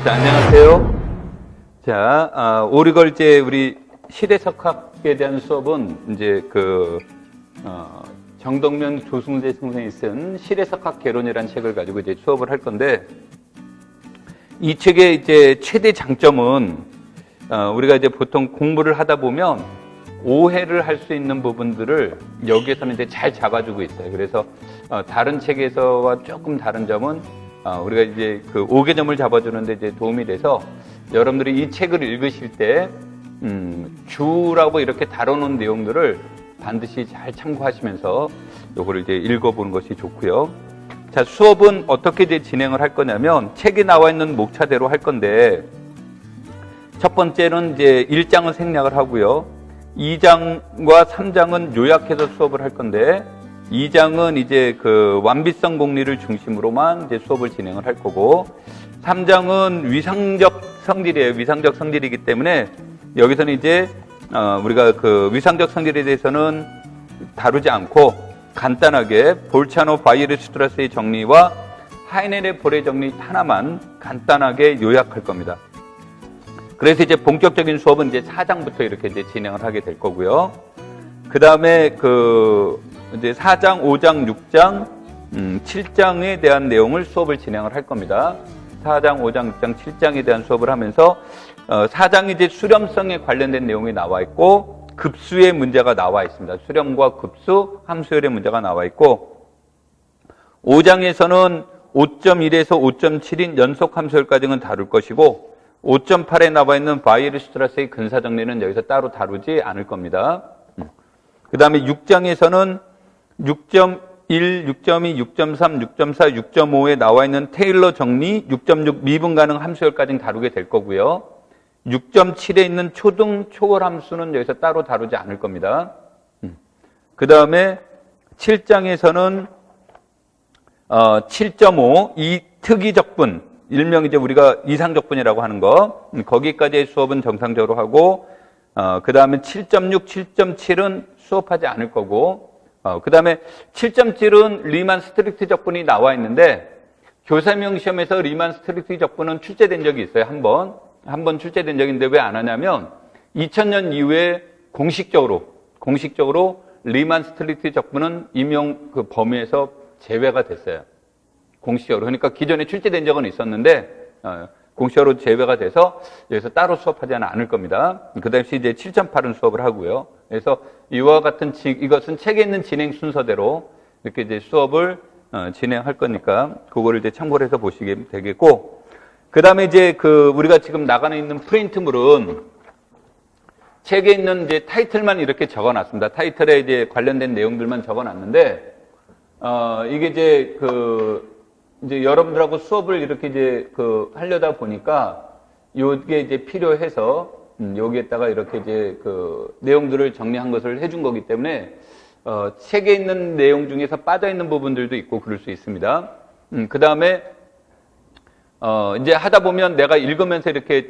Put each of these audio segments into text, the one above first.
자, 안녕하세요. 자, 오리걸제 우리 시대석학에 대한 수업은 이제 정덕면 조승재 선생이 쓴 시대석학 개론이라는 책을 가지고 이제 수업을 할 건데, 이 책의 이제 최대 장점은 우리가 이제 보통 공부를 하다 보면 오해를 할 수 있는 부분들을 여기에서는 이제 잘 잡아주고 있어요. 그래서 다른 책에서와 조금 다른 점은 우리가 이제 그 5개점을 잡아주는데 이제 도움이 돼서, 여러분들이 이 책을 읽으실 때 주라고 이렇게 다뤄놓은 내용들을 반드시 잘 참고하시면서 요거를 이제 읽어보는 것이 좋고요. 자, 수업은 어떻게 이제 진행을 할 거냐면, 책에 나와 있는 목차대로 할 건데, 첫 번째는 이제 1장은 생략을 하고요. 2장과 3장은 요약해서 수업을 할 건데, 2장은 이제 그 완비성 공리를 중심으로만 이제 수업을 진행을 할 거고, 3장은 위상적 성질이에요. 위상적 성질이기 때문에 여기서는 이제 우리가 그 위상적 성질에 대해서는 다루지 않고 간단하게 볼차노 바이에르슈트라스의 정리와 하이넬의 볼의 정리 하나만 간단하게 요약할 겁니다. 그래서 이제 본격적인 수업은 이제 4장부터 이렇게 이제 진행을 하게 될 거고요. 그 다음에 이제 4장, 5장, 6장, 7장에 대한 내용을 수업을 진행을 할 겁니다. 4장, 5장, 6장, 7장에 대한 수업을 하면서 4장이 이제 수렴성에 관련된 내용이 나와 있고, 급수의 문제가 나와 있습니다. 수렴과 급수, 함수열의 문제가 나와 있고, 5장에서는 5.1에서 5.7인 연속 함수열까지는 다룰 것이고, 5.8에 나와 있는 바이에르슈트라스의 근사 정리는 여기서 따로 다루지 않을 겁니다. 그 다음에 6장에서는 6.1, 6.2, 6.3, 6.4, 6.5에 나와 있는 테일러 정리, 6.6 미분 가능 함수열까지는 다루게 될 거고요. 6.7에 있는 초등 초월 함수는 여기서 따로 다루지 않을 겁니다. 그 다음에 7장에서는 7.5 이 특이적분, 일명 이제 우리가 이상적분이라고 하는 거, 거기까지의 수업은 정상적으로 하고, 그 다음에 7.6, 7.7은 수업하지 않을 거고, 그 다음에 7.7은 리만 스트릭트 적분이 나와 있는데, 교사명 시험에서 리만 스트릭트 적분은 출제된 적이 있어요. 한 번 출제된 적인데 왜 안 하냐면, 2000년 이후에 공식적으로 리만 스트릭트 적분은 임용 그 범위에서 제외가 됐어요. 공식적으로. 그러니까 기존에 출제된 적은 있었는데, 공식적으로 제외가 돼서 여기서 따로 수업하지는 않을 겁니다. 그 당시 이제 7.8은 수업을 하고요. 그래서 이와 같은 이것은 책에 있는 진행 순서대로 이렇게 이제 수업을 진행할 거니까 그거를 이제 참고를 해서 보시게 되겠고, 그 다음에 이제 우리가 지금 나가는 있는 프린트물은 책에 있는 이제 타이틀만 이렇게 적어 놨습니다. 타이틀에 이제 관련된 내용들만 적어 놨는데, 이게 이제 여러분들하고 수업을 이렇게 이제 하려다 보니까 요게 이제 필요해서 여기에다가 이렇게 이제 내용들을 정리한 것을 해준 거기 때문에 책에 있는 내용 중에서 빠져 있는 부분들도 있고 그럴 수 있습니다. 그 다음에 이제 하다 보면 내가 읽으면서 이렇게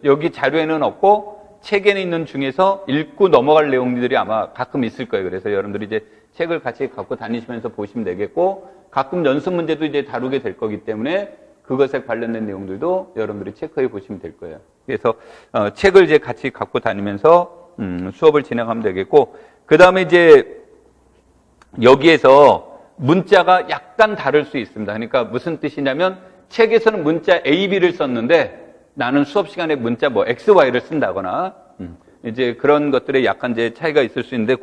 여기 자료에는 없고 책에는 있는 중에서 읽고 넘어갈 내용들이 아마 가끔 있을 거예요. 그래서 여러분들이 이제 책을 같이 갖고 다니시면서 보시면 되겠고, 가끔 연습 문제도 이제 다루게 될 거기 때문에 그것에 관련된 내용들도 여러분들이 체크해 보시면 될 거예요. 그래서 책을 이제 같이 갖고 다니면서 수업을 진행하면 되겠고, 그 다음에 이제 여기에서 문자가 약간 다를 수 있습니다. 그러니까 무슨 뜻이냐면, 책에서는 문자 A, B를 썼는데 나는 수업 시간에 문자 X, Y를 쓴다거나 이제 그런 것들에 약간 이제 차이가 있을 수 있는데,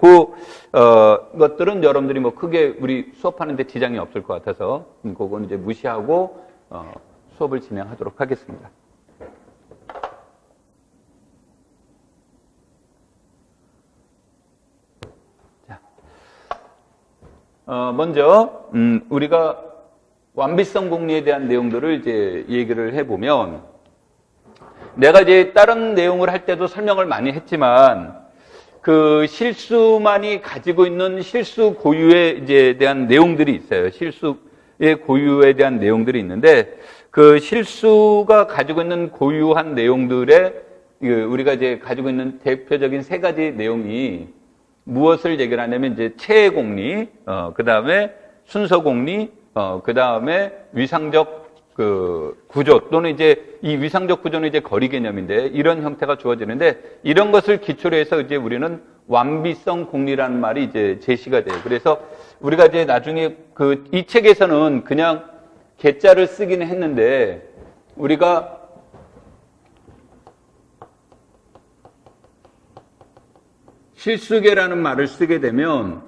것들은 여러분들이 크게 우리 수업하는데 지장이 없을 것 같아서 그건 이제 무시하고 수업을 진행하도록 하겠습니다. 자, 먼저 우리가 완비성 공리에 대한 내용들을 이제 얘기를 해보면, 내가 이제 다른 내용을 할 때도 설명을 많이 했지만, 그 실수만이 가지고 있는 실수 고유에 이제 대한 내용들이 있어요. 실수의 고유에 대한 내용들이 있는데, 그 실수가 가지고 있는 고유한 내용들에 우리가 이제 가지고 있는 대표적인 세 가지 내용이 무엇을 얘기를 하냐면, 이제 체의 공리, 그 다음에 순서 공리, 그 다음에 위상적 그 구조 또는 이제 이 위상적 구조는 이제 거리 개념인데 이런 형태가 주어지는데 이런 것을 기초로 해서 이제 우리는 완비성 공리라는 말이 이제 제시가 돼요. 그래서 우리가 이제 나중에 그 이 책에서는 그냥 개자를 쓰기는 했는데 우리가 실수계라는 말을 쓰게 되면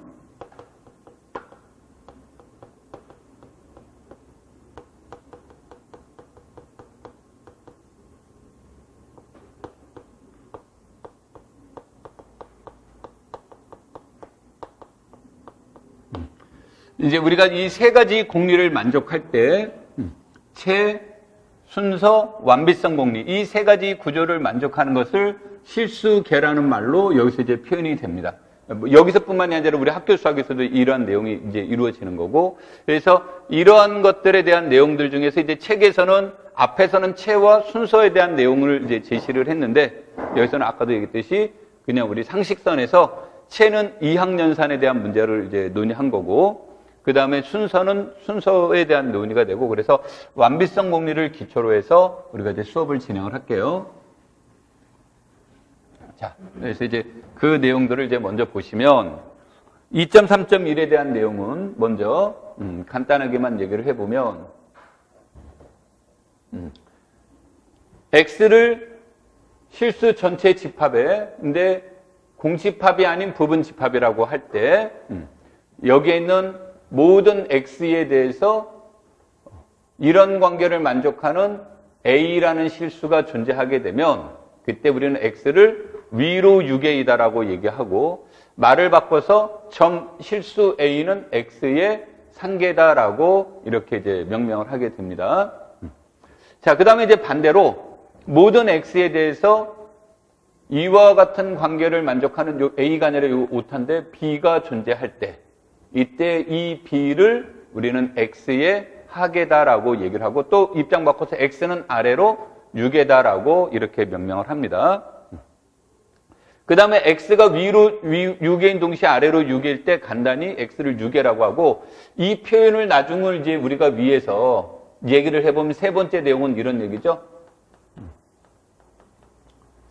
이제 우리가 이 세 가지 공리를 만족할 때 체, 순서, 완비성 공리 이 세 가지 구조를 만족하는 것을 실수계라는 말로 여기서 이제 표현이 됩니다. 여기서뿐만이 아니라 우리 학교 수학에서도 이러한 내용이 이제 이루어지는 거고, 그래서 이러한 것들에 대한 내용들 중에서 이제 책에서는 앞에서는 체와 순서에 대한 내용을 이제 제시를 했는데 여기서는 아까도 얘기했듯이 그냥 우리 상식선에서 체는 이항연산에 대한 문제를 이제 논의한 거고, 그 다음에 순서는 순서에 대한 논의가 되고, 그래서 완비성 공리를 기초로 해서 우리가 이제 수업을 진행을 할게요. 자, 그래서 이제 그 내용들을 이제 먼저 보시면 2.3.1에 대한 내용은 먼저 간단하게만 얘기를 해보면 X를 실수 전체 집합에 근데 공집합이 아닌 부분 집합이라고 할 때 여기에 있는 모든 X에 대해서 이런 관계를 만족하는 A라는 실수가 존재하게 되면 그때 우리는 X를 위로 6A다라고 얘기하고, 말을 바꿔서 점 실수 A는 X의 상계다라고 이렇게 이제 명명을 하게 됩니다. 자, 그 다음에 이제 반대로 모든 X에 대해서 이와 같은 관계를 만족하는 요 A가 아니라 요 오타인데 B가 존재할 때, 이때 이 B를 우리는 X의 하계다라고 얘기를 하고, 또 입장 바꿔서 X는 아래로 6이다라고 이렇게 명명을 합니다. 그 다음에 X가 위로 6개인 동시에 아래로 6일 때 간단히 X를 6개라고 하고, 이 표현을 나중을 이제 우리가 위에서 얘기를 해보면 세 번째 내용은 이런 얘기죠.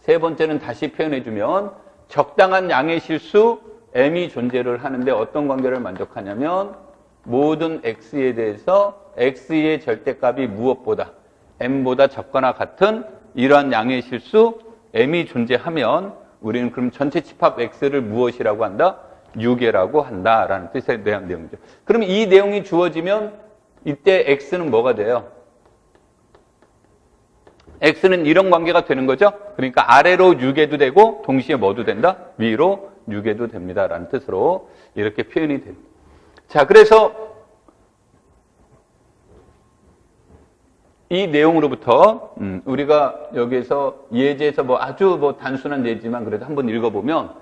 세 번째는 다시 표현해주면 적당한 양의 실수 M이 존재를 하는데 어떤 관계를 만족하냐면 모든 X에 대해서 X의 절대값이 무엇보다 M보다 적거나 같은 이러한 양의 실수 M이 존재하면 우리는 그럼 전체 집합 X를 무엇이라고 한다? 유계라고 한다라는 뜻에 대한 내용이죠. 그럼 이 내용이 주어지면 이때 X는 뭐가 돼요? X는 이런 관계가 되는 거죠. 그러니까 아래로 유계도 되고 동시에 뭐도 된다? 위로 유계도 됩니다라는 뜻으로 이렇게 표현이 됩니다. 자, 그래서 이 내용으로부터 우리가 여기에서 예제에서 뭐 아주 뭐 단순한 예지만 그래도 한번 읽어보면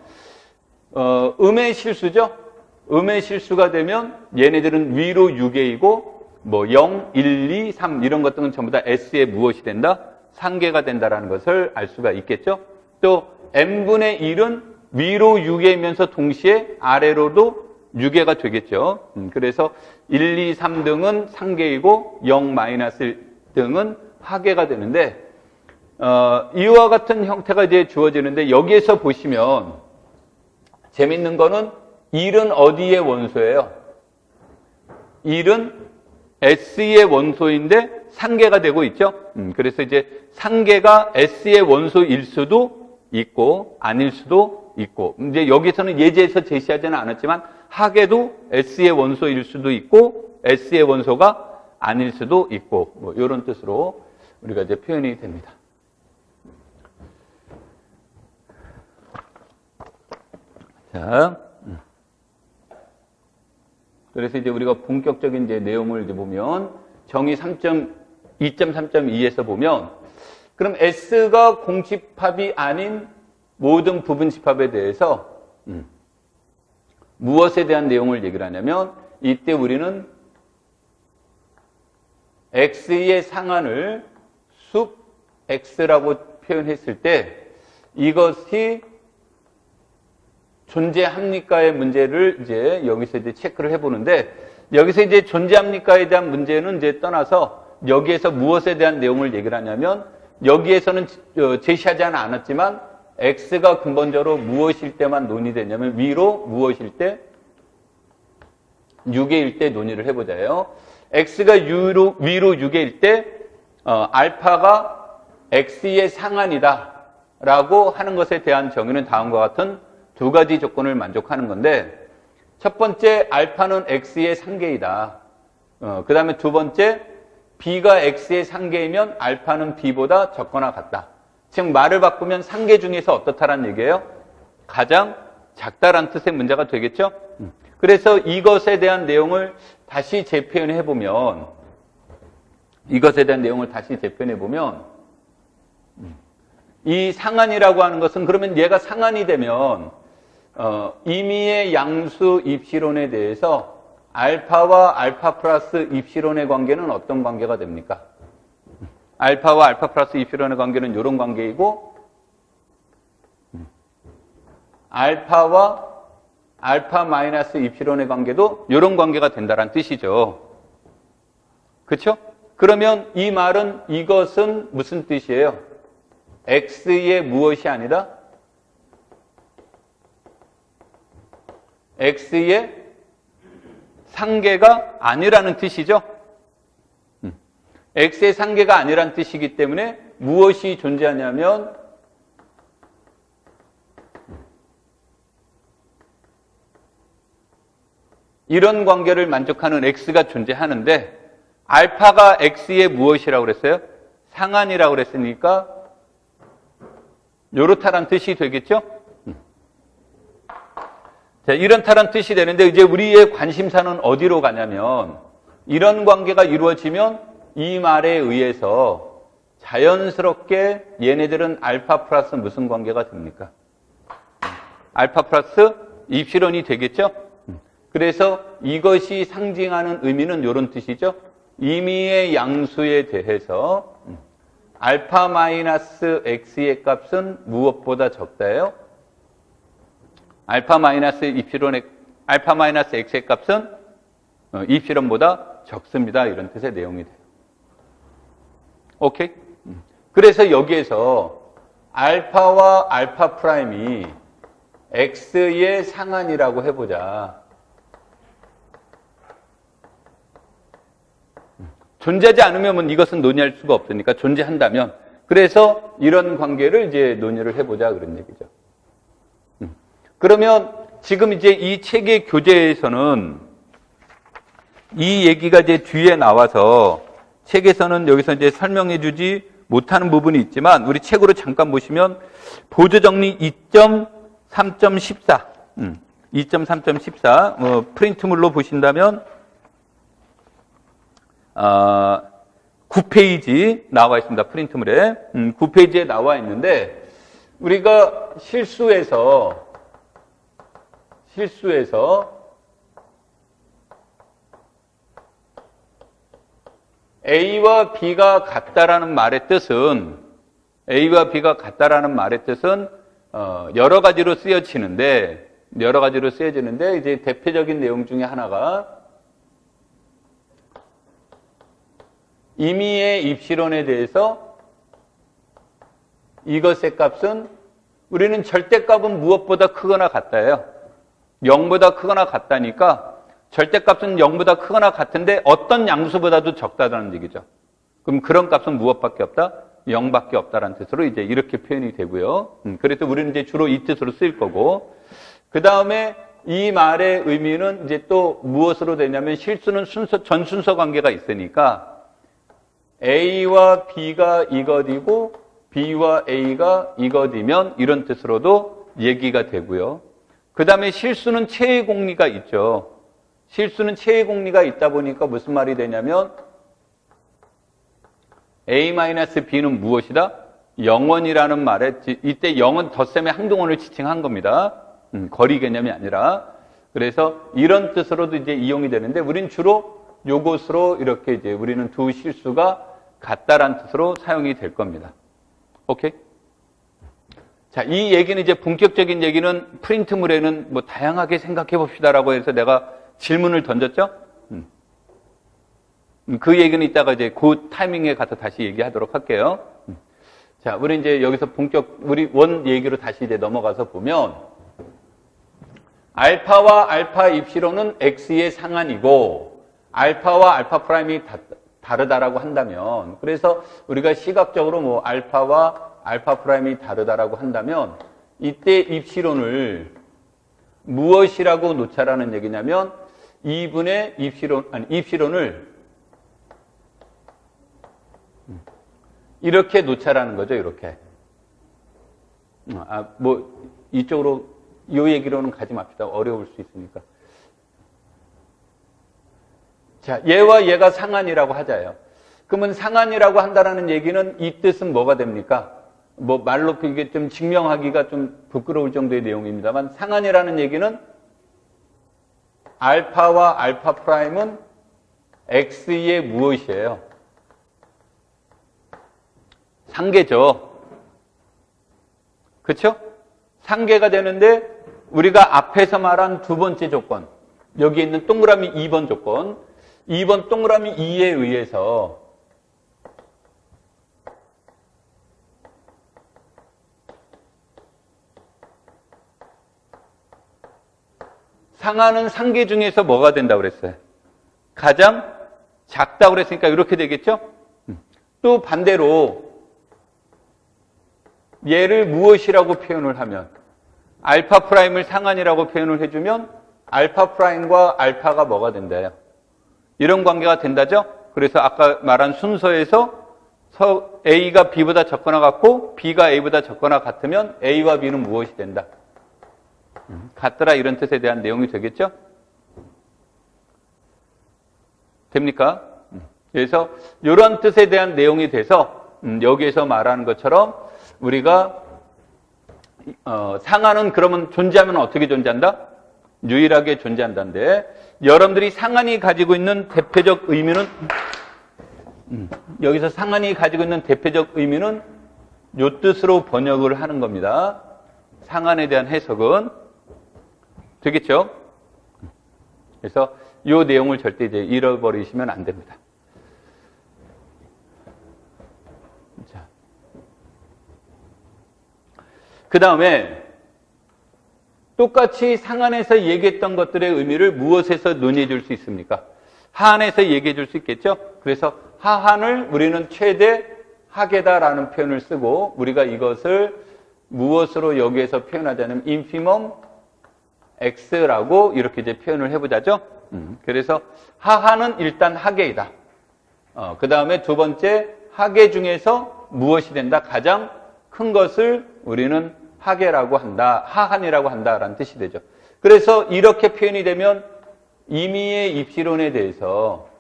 음의 실수죠. 음의 실수가 되면 얘네들은 위로 6개이고 뭐 0, 1, 2, 3 이런 것들은 전부 다 S에 무엇이 된다? 상계가 된다라는 것을 알 수가 있겠죠. 또 N분의 1은 위로 6개이면서 동시에 아래로도 6개가 되겠죠. 그래서 1, 2, 3 등은 상계이고 0, -1 등은 하계가 되는데 이와 같은 형태가 이제 주어지는데 여기에서 보시면 재밌는 거는 1은 어디의 원소예요? 1은 S의 원소인데 상계가 되고 있죠. 그래서 이제 상계가 S의 원소일 수도 있고 아닐 수도 있고, 이제 여기서는 예제에서 제시하지는 않았지만 하계도 S의 원소일 수도 있고 S의 원소가 아닐 수도 있고, 뭐 이런 뜻으로 우리가 이제 표현이 됩니다. 자, 그래서 이제 우리가 본격적인 이제 내용을 이제 보면 정의 2.3.2에서 보면 그럼 S가 공집합이 아닌 모든 부분 집합에 대해서 무엇에 대한 내용을 얘기를 하냐면 이때 우리는 X의 상한을 숲 X라고 표현했을 때 이것이 존재합니까의 문제를 이제 여기서 이제 체크를 해보는데, 여기서 이제 존재합니까에 대한 문제는 이제 떠나서 여기에서 무엇에 대한 내용을 얘기를 하냐면 여기에서는 제시하지 않았지만 x가 근본적으로 무엇일 때만 논의되냐면 위로 무엇일 때? 6일 때 논의를 해보자요. x가 위로 6일 때 알파가 x의 상한이다 라고 하는 것에 대한 정의는 다음과 같은 두 가지 조건을 만족하는 건데 첫 번째 알파는 x의 상계이다. 그 다음에 두 번째 b가 x의 상계이면 알파는 b보다 적거나 같다. 즉 말을 바꾸면 상계 중에서 어떻다라는 얘기예요? 가장 작다라는 뜻의 문제가 되겠죠? 그래서 이것에 대한 내용을 다시 재표현해 보면 이 상한이라고 하는 것은 그러면 얘가 상한이 되면 임의의 양수 입시론에 대해서 알파와 알파 플러스 입시론의 관계는 어떤 관계가 됩니까? 알파와 알파 플러스 입시론의 관계는 이런 관계이고 알파와 알파 마이너스 입시론의 관계도 이런 관계가 된다는 뜻이죠. 그렇죠? 그러면 이 말은 이것은 무슨 뜻이에요? x의 무엇이 아니다? x의 상계가 아니라는 뜻이죠. x의 상계가 아니라는 뜻이기 때문에 무엇이 존재하냐면 이런 관계를 만족하는 x가 존재하는데 알파가 x의 무엇이라고 그랬어요? 상한이라고 그랬으니까 요렇다란 뜻이 되겠죠? 자, 이런다란 뜻이 되는데 이제 우리의 관심사는 어디로 가냐면 이런 관계가 이루어지면 이 말에 의해서 자연스럽게 얘네들은 알파 플러스 무슨 관계가 됩니까? 알파 플러스 입시론이 되겠죠? 그래서 이것이 상징하는 의미는 이런 뜻이죠. 임의의 양수에 대해서 알파 마이너스 x의 값은 무엇보다 적다예요? 알파 마이너스 x의 값은 입시론보다 적습니다. 이런 뜻의 내용이 돼요. 오케이? 그래서 여기에서 알파와 알파 프라임이 x의 상한이라고 해보자. 존재하지 않으면 이것은 논의할 수가 없으니까 존재한다면 그래서 이런 관계를 이제 논의를 해보자 그런 얘기죠. 그러면 지금 이제 이 책의 교재에서는 이 얘기가 이제 뒤에 나와서 책에서는 여기서 이제 설명해 주지 못하는 부분이 있지만 우리 책으로 잠깐 보시면 보조정리 2.3.14 2.3.14 프린트물로 보신다면 9페이지 나와 있습니다. 프린트물에 9페이지에 나와 있는데 우리가 실수해서 A와 B가 같다라는 말의 뜻은 여러 가지로 쓰여지는데 이제 대표적인 내용 중에 하나가 임의의 입시론에 대해서 이것의 값은 우리는 절대값은 무엇보다 크거나 같다예요. 0보다 크거나 같다니까 절대값은 0보다 크거나 같은데 어떤 양수보다도 적다라는 얘기죠. 그럼 그런 값은 무엇밖에 없다? 0밖에 없다라는 뜻으로 이제 이렇게 표현이 되고요. 그래서 우리는 이제 주로 이 뜻으로 쓰일 거고 그 다음에 이 말의 의미는 이제 또 무엇으로 되냐면 실수는 전순서 관계가 있으니까 A와 B가 이것이고 B와 A가 이것이면 이런 뜻으로도 얘기가 되고요. 그 다음에 실수는 체의 공리가 있죠. 실수는 체의 공리가 있다 보니까 무슨 말이 되냐면 A-B는 무엇이다? 영원이라는 말에 이때 영은 덧셈의 항동원을 지칭한 겁니다. 거리 개념이 아니라. 그래서 이런 뜻으로도 이제 이용이 되는데 우린 주로 요것으로 이렇게 이제 우리는 두 실수가 같다란 뜻으로 사용이 될 겁니다. 오케이? 자, 이 얘기는 이제 본격적인 얘기는 프린트물에는 뭐 다양하게 생각해 봅시다라고 해서 내가 질문을 던졌죠? 그 얘기는 이따가 이제 그 타이밍에 가서 다시 얘기하도록 할게요. 자, 우리 이제 여기서 우리 원 얘기로 다시 이제 넘어가서 보면, 알파와 알파 입시론은 X의 상한이고, 알파와 알파 프라임이 다르다라고 한다면, 그래서 우리가 시각적으로 뭐 알파와 알파 프라임이 다르다라고 한다면, 이때 입시론을 무엇이라고 놓자라는 얘기냐면, 2분의 입시론을 이렇게 놓자라는 거죠, 이렇게. 이쪽으로, 이 얘기로는 가지 맙시다. 어려울 수 있으니까. 자, 얘와 얘가 상한이라고 하자요. 그러면 상한이라고 한다라는 얘기는 이 뜻은 뭐가 됩니까? 말로 그게 좀 증명하기가 좀 부끄러울 정도의 내용입니다만, 상한이라는 얘기는 알파와 알파 프라임은 X의 무엇이에요? 상계죠. 그렇죠? 상계가 되는데 우리가 앞에서 말한 두 번째 조건, 여기 있는 동그라미 2번 조건, 2번 동그라미 2에 의해서 상하는 상계 중에서 뭐가 된다고 그랬어요? 가장 작다고 그랬으니까 이렇게 되겠죠? 또 반대로 얘를 무엇이라고 표현을 하면, 알파 프라임을 상한이라고 표현을 해주면 알파 프라임과 알파가 뭐가 된다요? 이런 관계가 된다죠? 그래서 아까 말한 순서에서 A가 B보다 적거나 같고 B가 A보다 적거나 같으면 A와 B는 무엇이 된다? 같더라, 이런 뜻에 대한 내용이 되겠죠? 됩니까? 그래서 이런 뜻에 대한 내용이 돼서 여기에서 말하는 것처럼 우리가 상한은 그러면 존재하면 어떻게 존재한다? 유일하게 존재한다는데, 여러분들이 상한이 가지고 있는 대표적 의미는 여기서 상한이 가지고 있는 대표적 의미는 요 뜻으로 번역을 하는 겁니다. 상한에 대한 해석은 되겠죠? 그래서 요 내용을 절대 이제 잃어버리시면 안 됩니다. 자, 그 다음에 똑같이 상한에서 얘기했던 것들의 의미를 무엇에서 논의해 줄 수 있습니까? 하한에서 얘기해 줄 수 있겠죠? 그래서 하한을 우리는 최대 하계다라는 표현을 쓰고, 우리가 이것을 무엇으로 여기에서 표현하자면 인피멈 X라고 이렇게 이제 표현을 해보자죠. 그래서 하한은 일단 하계이다. 그 다음에 두 번째, 하계 중에서 무엇이 된다? 가장 큰 것을 우리는 하계라고 한다, 하한이라고 한다라는 뜻이 되죠. 그래서 이렇게 표현이 되면 임의의 입시론에 대해서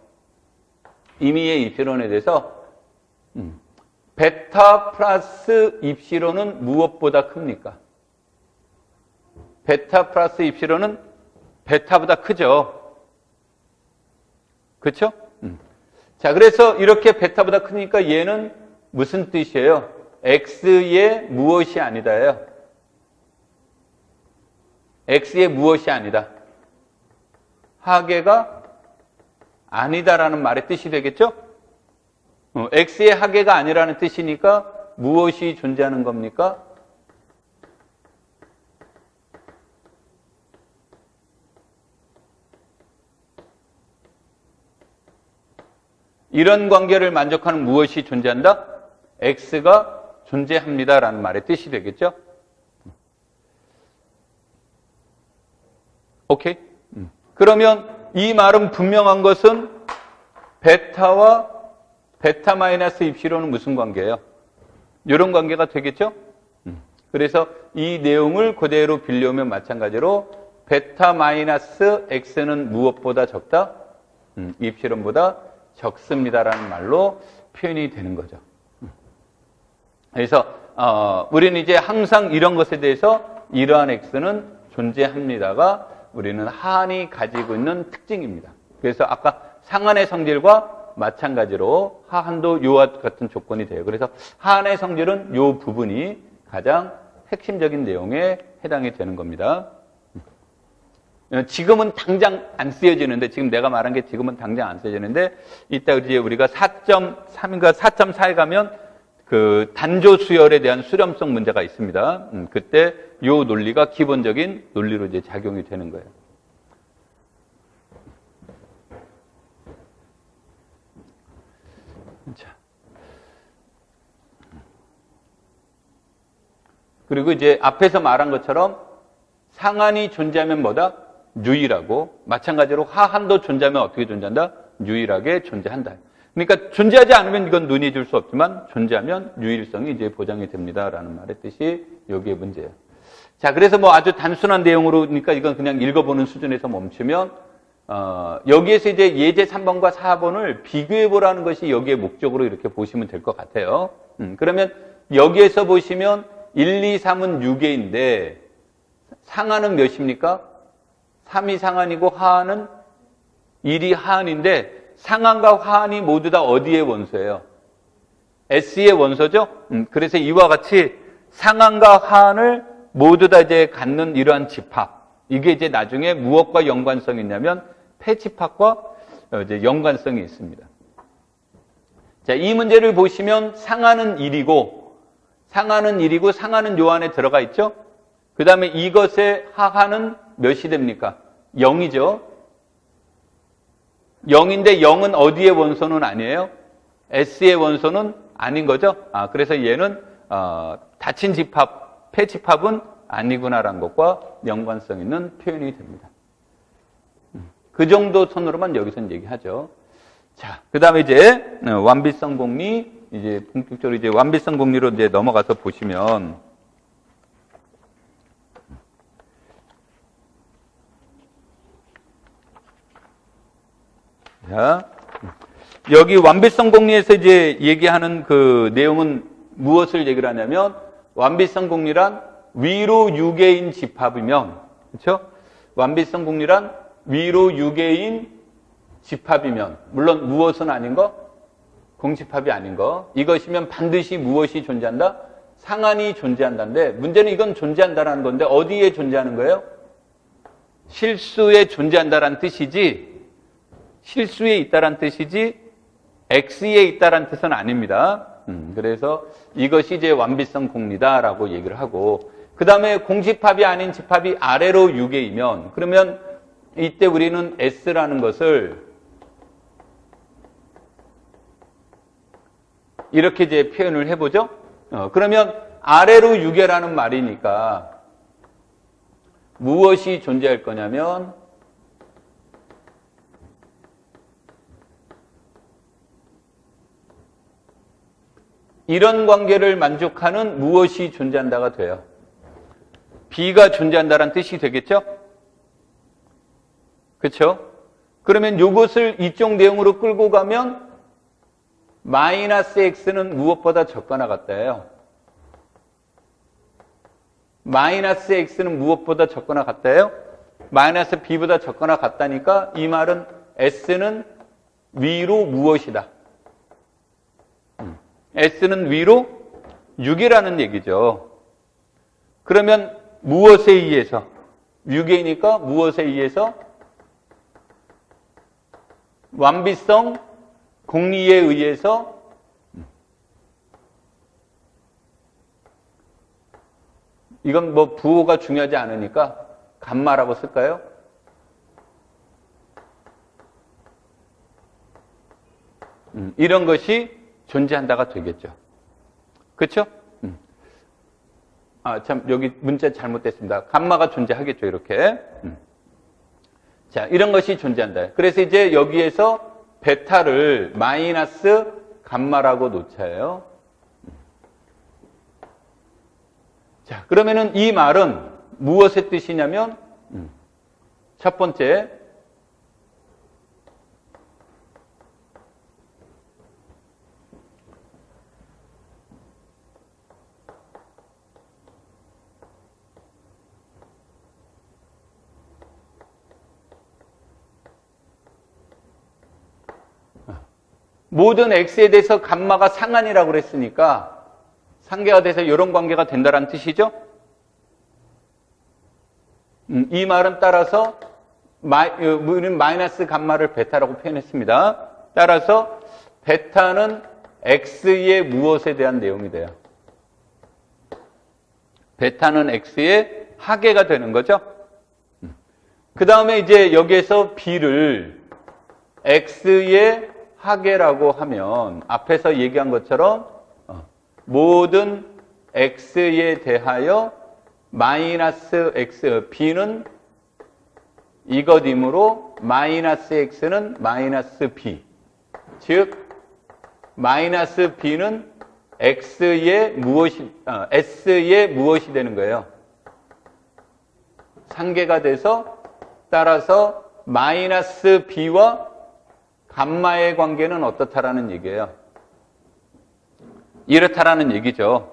베타 플러스 입시론은 무엇보다 큽니까? 베타 플러스 입시론은 베타보다 크죠. 그렇죠? 자, 그래서 이렇게 베타보다 크니까 얘는 무슨 뜻이에요? X의 무엇이 아니다예요. X의 무엇이 아니다. 하계가 아니다라는 말의 뜻이 되겠죠? X의 하계가 아니라는 뜻이니까 무엇이 존재하는 겁니까? 이런 관계를 만족하는 무엇이 존재한다? X가 존재합니다라는 말의 뜻이 되겠죠? 오케이? 그러면 이 말은 분명한 것은 베타와 베타 마이너스 입시론은 무슨 관계예요? 이런 관계가 되겠죠? 그래서 이 내용을 그대로 빌려오면 마찬가지로 베타 마이너스 X는 무엇보다 적다? 입시론보다 적습니다라는 말로 표현이 되는 거죠. 그래서 우리는 이제 항상 이런 것에 대해서 이러한 X는 존재합니다가 우리는 하한이 가지고 있는 특징입니다. 그래서 아까 상한의 성질과 마찬가지로 하한도 요와 같은 조건이 돼요. 그래서 하한의 성질은 요 부분이 가장 핵심적인 내용에 해당이 되는 겁니다. 지금은 당장 안 쓰여지는데, 지금 내가 말한 게 지금은 당장 안 쓰여지는데, 이따 이제 우리가 4.3인가 4.4에 가면 그 단조 수열에 대한 수렴성 문제가 있습니다. 그때 요 논리가 기본적인 논리로 이제 작용이 되는 거예요. 자. 그리고 이제 앞에서 말한 것처럼 상한이 존재하면 뭐다? 유일하고, 마찬가지로 하한도 존재하면 어떻게 존재한다? 유일하게 존재한다. 그러니까 존재하지 않으면 이건 논의해 줄 수 없지만 존재하면 유일성이 이제 보장이 됩니다라는 말의 뜻이 여기에 문제예요. 자, 그래서 뭐 아주 단순한 내용으로, 그러니까 이건 그냥 읽어보는 수준에서 멈추면 여기에서 이제 예제 3번과 4번을 비교해 보라는 것이 여기에 목적으로 이렇게 보시면 될 것 같아요. 그러면 여기에서 보시면 1, 2, 3은 6개인데 상하는 몇입니까? 3이 상한이고 하한은 1이 하한인데 상한과 하한이 모두 다 어디의 원소예요? S의 원소죠? 그래서 이와 같이 상한과 하한을 모두 다 이제 갖는 이러한 집합. 이게 이제 나중에 무엇과 연관성이 있냐면 폐집합과 이제 연관성이 있습니다. 자, 이 문제를 보시면 상하는 1이고 상하는 요 안에 들어가 있죠? 그 다음에 이것의 하한은 몇이 됩니까? 0이죠? 0인데 0은 어디의 원소는 아니에요? S의 원소는 아닌 거죠? 그래서 얘는 닫힌 집합, 폐집합은 아니구나라는 것과 연관성 있는 표현이 됩니다. 그 정도 선으로만 여기서는 얘기하죠. 자, 그 다음에 이제 완비성 공리, 이제 본격적으로 이제 완비성 공리로 이제 넘어가서 보시면, 자, 여기 완비성 공리에서 이제 얘기하는 그 내용은 무엇을 얘기를 하냐면, 완비성 공리란 위로 6개인 집합이면, 그렇죠? 완비성 공리란 위로 6개인 집합이면, 물론 무엇은 아닌 거? 공집합이 아닌 거. 이것이면 반드시 무엇이 존재한다? 상한이 존재한다인데, 문제는 이건 존재한다라는 건데 어디에 존재하는 거예요? 실수에 존재한다라는 뜻이지, 실수에 있다라는 뜻이지 X에 있다라는 뜻은 아닙니다. 그래서 이것이 이제 완비성 공리다라고 얘기를 하고, 그 다음에 공집합이 아닌 집합이 아래로 6개이면, 그러면 이때 우리는 S라는 것을 이렇게 이제 표현을 해보죠. 그러면 아래로 6개라는 말이니까 무엇이 존재할 거냐면 이런 관계를 만족하는 무엇이 존재한다가 돼요. B가 존재한다는 뜻이 되겠죠? 그렇죠? 그러면 이것을 이쪽 내용으로 끌고 가면 마이너스 X는 무엇보다 적거나 같다예요. 마이너스 X는 무엇보다 적거나 같다예요? 마이너스 B보다 적거나 같다니까 이 말은 S는 위로 무엇이다. S는 위로 6이라는 얘기죠. 그러면 무엇에 의해서? 6이니까 무엇에 의해서? 완비성 공리에 의해서 이건 뭐 부호가 중요하지 않으니까 감마라고 쓸까요? 이런 것이 존재한다가 되겠죠. 그렇죠? 참 여기 문자 잘못됐습니다. 감마가 존재하겠죠, 이렇게. 자, 이런 것이 존재한다. 그래서 이제 여기에서 베타를 마이너스 감마라고 놓자요. 자, 그러면은 이 말은 무엇의 뜻이냐면, 첫 번째, 모든 X에 대해서 감마가 상한이라고 그랬으니까 상계가 돼서 이런 관계가 된다는 뜻이죠. 이 말은 따라서 우리는 마이너스 감마를 베타라고 표현했습니다. 따라서 베타는 x의 무엇에 대한 내용이 돼요? 베타는 x의 하계가 되는 거죠. 그 다음에 이제 여기에서 b를 x의 하계라고 하면 앞에서 얘기한 것처럼 모든 x에 대하여 마이너스 x, b는 이것이므로 마이너스 x는 마이너스 b. 즉 마이너스 b는 s의 무엇이 되는 거예요? 상계가 돼서 따라서 마이너스 b와 감마의 관계는 어떻다라는 얘기예요? 이렇다라는 얘기죠.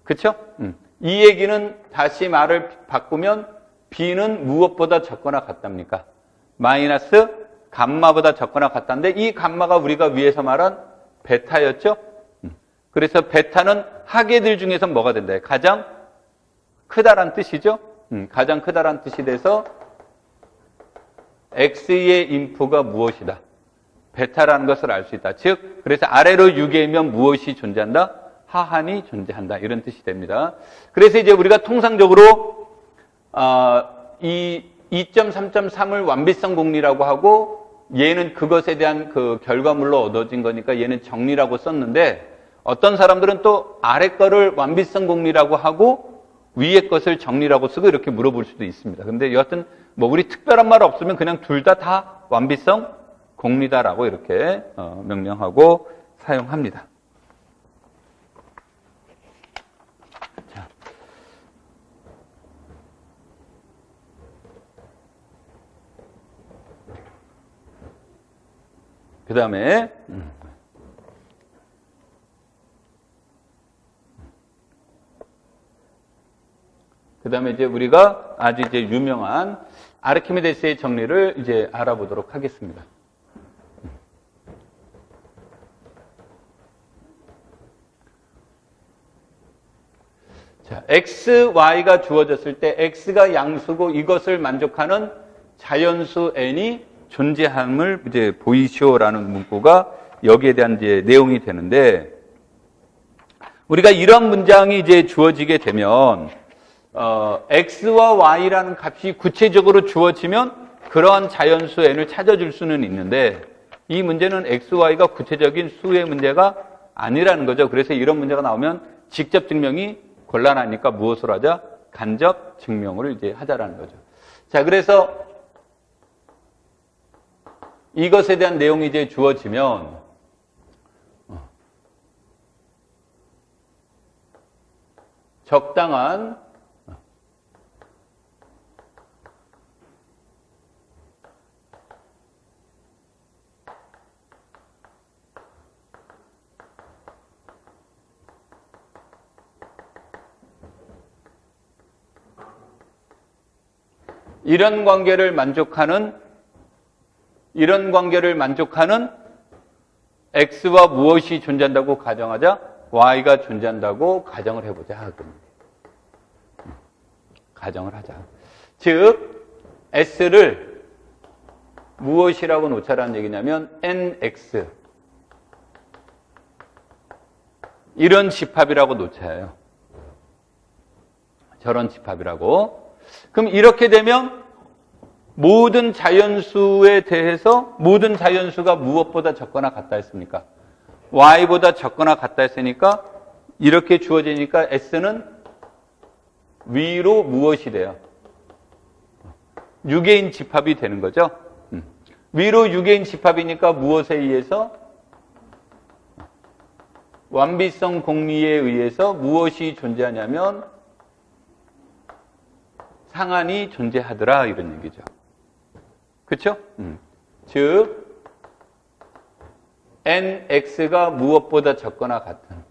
그렇죠? 이 얘기는 다시 말을 바꾸면 b는 무엇보다 적거나 같답니까? 마이너스 감마보다 적거나 같다는데 이 감마가 우리가 위에서 말한 베타였죠? 그래서 베타는 하계들 중에서 뭐가 된다? 가장 크다란 뜻이죠? 가장 크다란 뜻이 돼서 x의 인프가 무엇이다? 베타라는 것을 알 수 있다. 즉, 그래서 아래로 유계면 무엇이 존재한다? 하한이 존재한다. 이런 뜻이 됩니다. 그래서 이제 우리가 통상적으로 이 2.3.3을 완비성 공리라고 하고 얘는 그것에 대한 그 결과물로 얻어진 거니까 얘는 정리라고 썼는데 어떤 사람들은 또 아래 거를 완비성 공리라고 하고 위에 것을 정리라고 쓰고 이렇게 물어볼 수도 있습니다. 근데 여하튼 뭐 우리 특별한 말 없으면 그냥 둘 다 완비성 공리다라고 이렇게 명령하고 사용합니다. 자. 그 다음에 이제 우리가 아주 이제 유명한 아르키메데스의 정리를 이제 알아보도록 하겠습니다. 자, x, y가 주어졌을 때 x가 양수고 이것을 만족하는 자연수 n이 존재함을 이제 보이시오라는 문구가 여기에 대한 이제 내용이 되는데 우리가 이런 문장이 이제 주어지게 되면 x와 y라는 값이 구체적으로 주어지면 그러한 자연수 n을 찾아줄 수는 있는데 이 문제는 x, y가 구체적인 수의 문제가 아니라는 거죠. 그래서 이런 문제가 나오면 직접 증명이 곤란하니까 무엇을 하자? 간접 증명을 이제 하자라는 거죠. 자, 그래서 이것에 대한 내용이 이제 주어지면 적당한 이런 관계를 만족하는 x와 무엇이 존재한다고 가정하자? y가 존재한다고 가정을 해보자. 가정을 하자. 즉 s를 무엇이라고 놓자라는 얘기냐면 nx 이런 집합이라고 놓자예요. 저런 집합이라고. 그럼 이렇게 되면 모든 자연수에 대해서 모든 자연수가 무엇보다 적거나 같다 했습니까? y보다 적거나 같다 했으니까 이렇게 주어지니까 s는 위로 무엇이 돼요? 유계인 집합이 되는 거죠. 위로 유계인 집합이니까 무엇에 의해서? 완비성 공리에 의해서 무엇이 존재하냐면 상한이 존재하더라 이런 얘기죠. 그렇죠? 즉 nx가 무엇보다 적거나 같은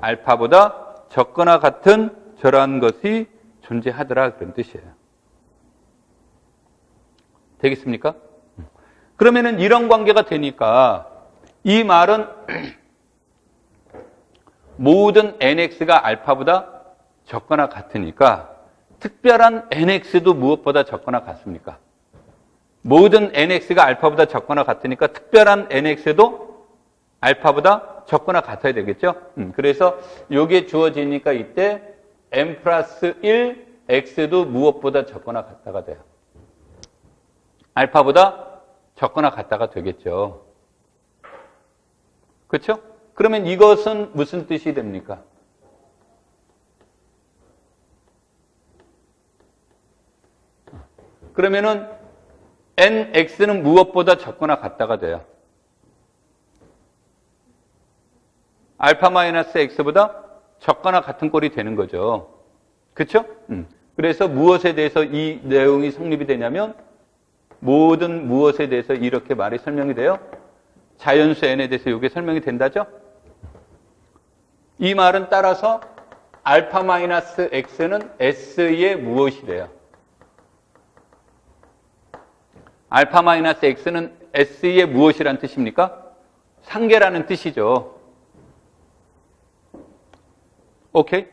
알파보다 적거나 같은 저러한 것이 존재하더라 그런 뜻이에요. 되겠습니까? 그러면은 이런 관계가 되니까 이 말은 모든 nx가 알파보다 적거나 같으니까 특별한 nx도 무엇보다 적거나 같습니까? 모든 nx가 알파보다 적거나 같으니까 특별한 nx도 알파보다 적거나 같아야 되겠죠? 그래서 이게 주어지니까 이때 n 플러스 1 x도 무엇보다 적거나 같다가 돼요. 알파보다 적거나 같다가 되겠죠. 그렇죠? 그러면 이것은 무슨 뜻이 됩니까? 그러면은 nx는 무엇보다 적거나 같다가 돼요. 알파 마이너스 x보다 적거나 같은 꼴이 되는 거죠. 그렇죠? 그래서 무엇에 대해서 이 내용이 성립이 되냐면 모든 무엇에 대해서 이렇게 말이 설명이 돼요. 자연수 n에 대해서 이게 설명이 된다죠. 이 말은 따라서 알파 마이너스 x는 s의 무엇이래요? 알파 마이너스 x는 s의 무엇이란 뜻입니까? 상계라는 뜻이죠. 오케이?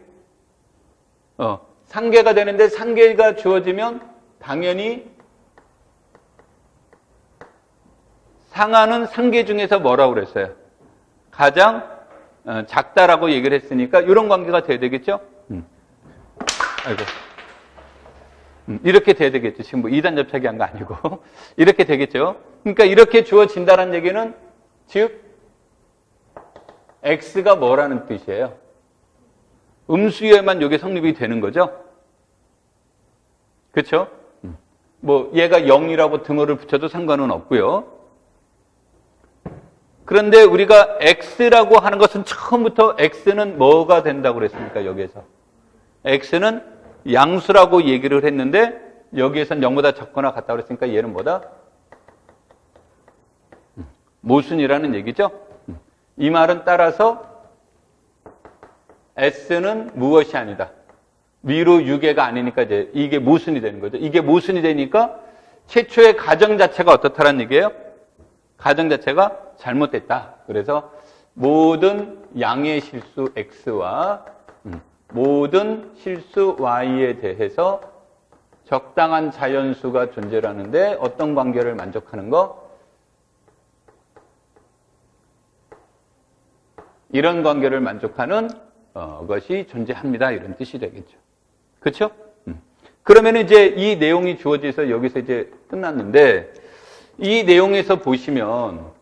상계가 되는데 상계가 주어지면 당연히 상하는 상계 중에서 뭐라고 그랬어요? 가장 작다라고 얘기를 했으니까 이런 관계가 돼야 되겠죠? 아이고. 이렇게 돼야 되겠죠. 지금 뭐 2단 접착이 한 거 아니고. 이렇게 되겠죠. 그러니까 이렇게 주어진다는 얘기는 즉 x가 뭐라는 뜻이에요? 음수에만 이게 성립이 되는 거죠. 그렇죠? 뭐 얘가 0이라고 등호를 붙여도 상관은 없고요. 그런데 우리가 x라고 하는 것은 처음부터 x는 뭐가 된다고 그랬습니까? 여기에서. x는 양수라고 얘기를 했는데 여기에서는 0보다 적거나 같다고 그랬으니까 얘는 뭐다? 모순이라는 얘기죠. 이 말은 따라서 s는 무엇이 아니다. 위로 유계가 아니니까 이제 이게 모순이 되는 거죠. 이게 모순이 되니까 최초의 가정 자체가 어떻다라는 얘기예요? 가정 자체가 잘못됐다. 그래서 모든 양의 실수 x와 모든 실수 y에 대해서 적당한 자연수가 존재하는데 어떤 관계를 만족하는 거? 이런 관계를 만족하는 것이 존재합니다. 이런 뜻이 되겠죠. 그렇죠? 그러면 이제 이 내용이 주어져서 여기서 이제 끝났는데 이 내용에서 보시면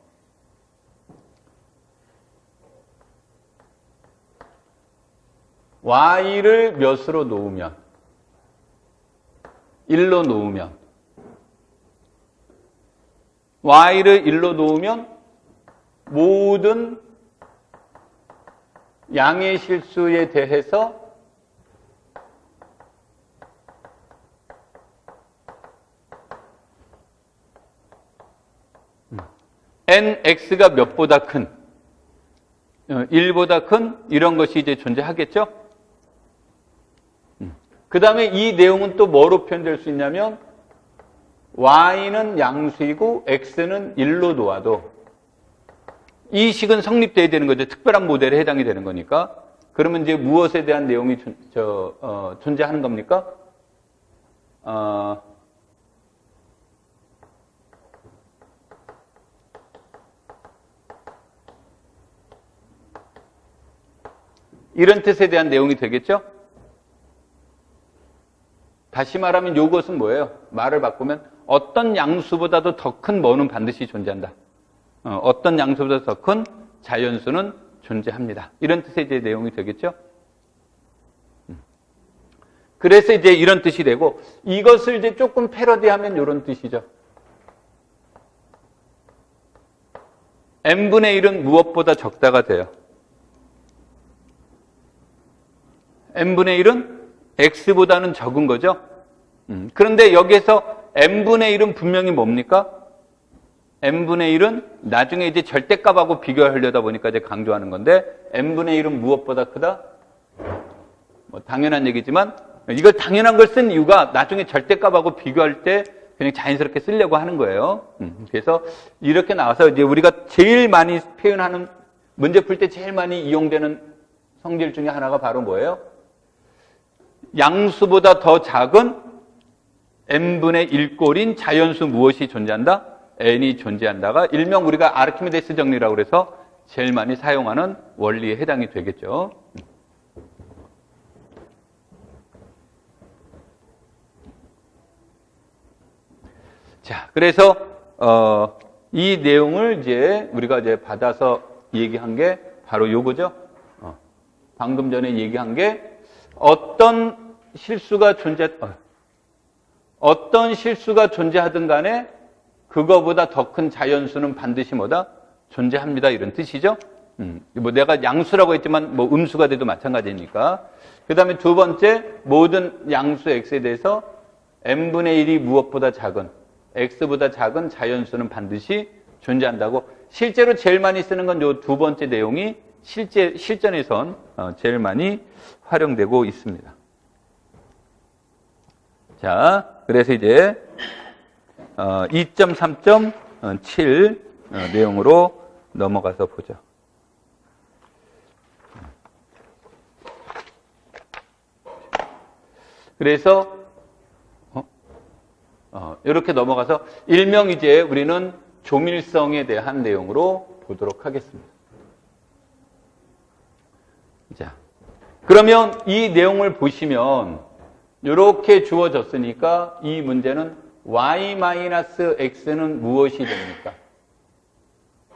y를 몇으로 놓으면 1로 놓으면 y를 1로 놓으면 모든 양의 실수에 대해서 nx가 몇보다 큰 1보다 큰 이런 것이 이제 존재하겠죠? 그 다음에 이 내용은 또 뭐로 표현될 수 있냐면 y는 양수이고 x는 1로 놓아도 이 식은 성립돼야 되는 거죠. 특별한 모델에 해당이 되는 거니까. 그러면 이제 무엇에 대한 내용이 존재하는 겁니까? 이런 뜻에 대한 내용이 되겠죠? 다시 말하면 이것은 뭐예요? 말을 바꾸면 어떤 양수보다도 더 큰 뭐는 반드시 존재한다. 어떤 양수보다 더 큰 자연수는 존재합니다. 이런 뜻의 이제 내용이 되겠죠? 그래서 이제 이런 뜻이 되고 이것을 이제 조금 패러디하면 이런 뜻이죠. n분의 1은 무엇보다 적다가 돼요? n분의 1은 x보다는 적은 거죠. 그런데 여기에서 n분의 1은 분명히 뭡니까? n분의 1은 나중에 이제 절대값하고 비교하려다 보니까 이제 강조하는 건데 n분의 1은 무엇보다 크다? 뭐 당연한 얘기지만 이걸 당연한 걸 쓴 이유가 나중에 절대값하고 비교할 때 그냥 자연스럽게 쓰려고 하는 거예요. 그래서 이렇게 나와서 이제 우리가 제일 많이 표현하는 문제 풀 때 제일 많이 이용되는 성질 중에 하나가 바로 뭐예요? 양수보다 더 작은 n분의 1꼴인 자연수 무엇이 존재한다? n이 존재한다가 일명 우리가 아르키메데스 정리라고 그래서 제일 많이 사용하는 원리에 해당이 되겠죠. 자, 그래서 이 내용을 이제 우리가 이제 받아서 얘기한 게 바로 요거죠. 방금 전에 얘기한 게 어떤 실수가 존재하든 간에 그거보다 더 큰 자연수는 반드시 뭐다? 존재합니다. 이런 뜻이죠. 뭐 내가 양수라고 했지만 뭐 음수가 돼도 마찬가지니까. 그 다음에 두 번째, 모든 양수 x에 대해서 n분의 1이 무엇보다 작은, x보다 작은 자연수는 반드시 존재한다고. 실제로 제일 많이 쓰는 건 요 두 번째 내용이 실전에선 제일 많이 활용되고 있습니다. 자, 그래서 이제 2.3.7 내용으로 넘어가서 보죠. 그래서 이렇게 넘어가서 일명 이제 우리는 조밀성에 대한 내용으로 보도록 하겠습니다. 자, 그러면 이 내용을 보시면 이렇게 주어졌으니까 이 문제는 y-x는 무엇이 됩니까?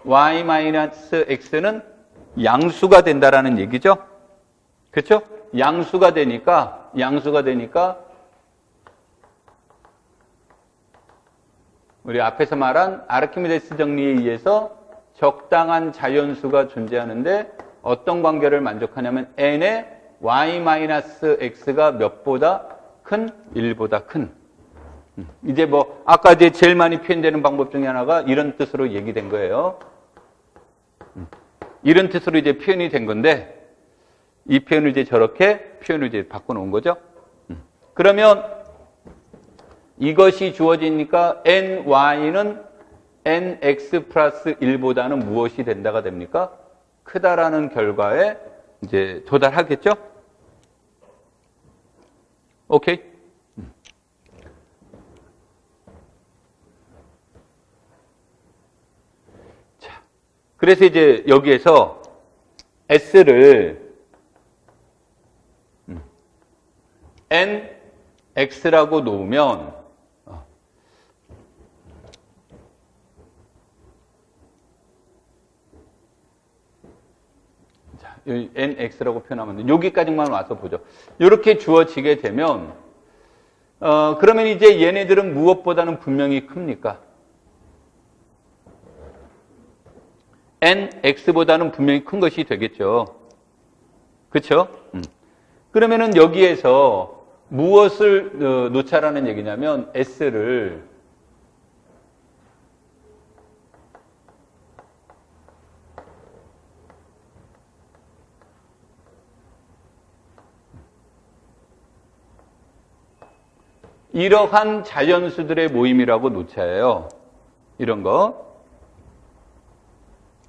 y-x는 양수가 된다라는 얘기죠. 그렇죠? 양수가 되니까 우리 앞에서 말한 아르키메데스 정리에 의해서 적당한 자연수가 존재하는데 어떤 관계를 만족하냐면 n의 y-x가 몇보다 큰? 1보다 큰. 이제 뭐 아까 이제 제일 많이 표현되는 방법 중에 하나가 이런 뜻으로 얘기된 거예요. 이런 뜻으로 이제 표현이 된 건데 이 표현을 이제 저렇게 표현을 이제 바꿔 놓은 거죠. 그러면 이것이 주어지니까 ny는 nx 플러스 1보다는 무엇이 된다가 됩니까? 크다라는 결과에 이제 도달하겠죠? 오케이? 자, 그래서 이제 여기에서 s를 nx라고 놓으면 nx라고 표현하면 여기까지만 와서 보죠. 이렇게 주어지게 되면 그러면 이제 얘네들은 무엇보다는 분명히 큽니까? nx보다는 분명히 큰 것이 되겠죠. 그렇죠? 그러면은 여기에서 무엇을 놓자라는 얘기냐면 s를 이러한 자연수들의 모임이라고 놓자예요. 이런 거.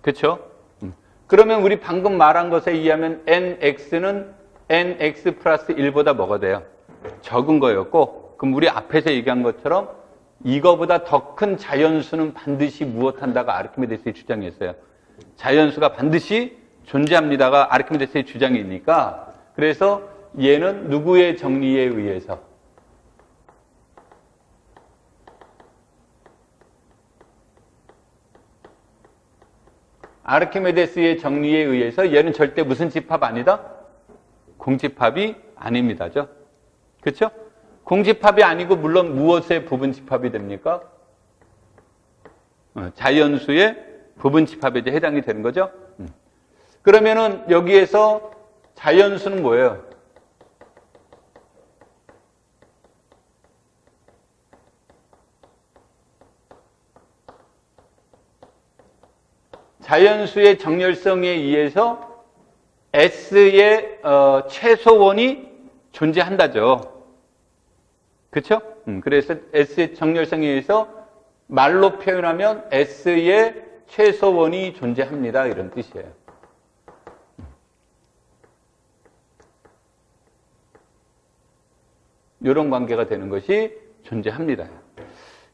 그렇죠? 그러면 우리 방금 말한 것에 의하면 nx는 nx 플러스 1보다 뭐가 돼요? 적은 거였고, 그럼 우리 앞에서 얘기한 것처럼 이거보다 더 큰 자연수는 반드시 무엇한다가 아르키메데스의 주장이었어요. 자연수가 반드시 존재합니다가 아르키메데스의 주장이니까, 그래서 얘는 누구의 정리에 의해서? 아르키메데스의 정리에 의해서 얘는 절대 무슨 집합 아니다? 공집합이 아닙니다죠. 그렇죠? 공집합이 아니고 물론 무엇의 부분집합이 됩니까? 자연수의 부분집합에 이제 해당이 되는 거죠. 그러면은 여기에서 자연수는 뭐예요? 자연수의 정렬성에 의해서 S의 최소원이 존재한다죠. 그렇죠? 그래서 S의 정렬성에 의해서 말로 표현하면 S의 최소원이 존재합니다. 이런 뜻이에요. 이런 관계가 되는 것이 존재합니다.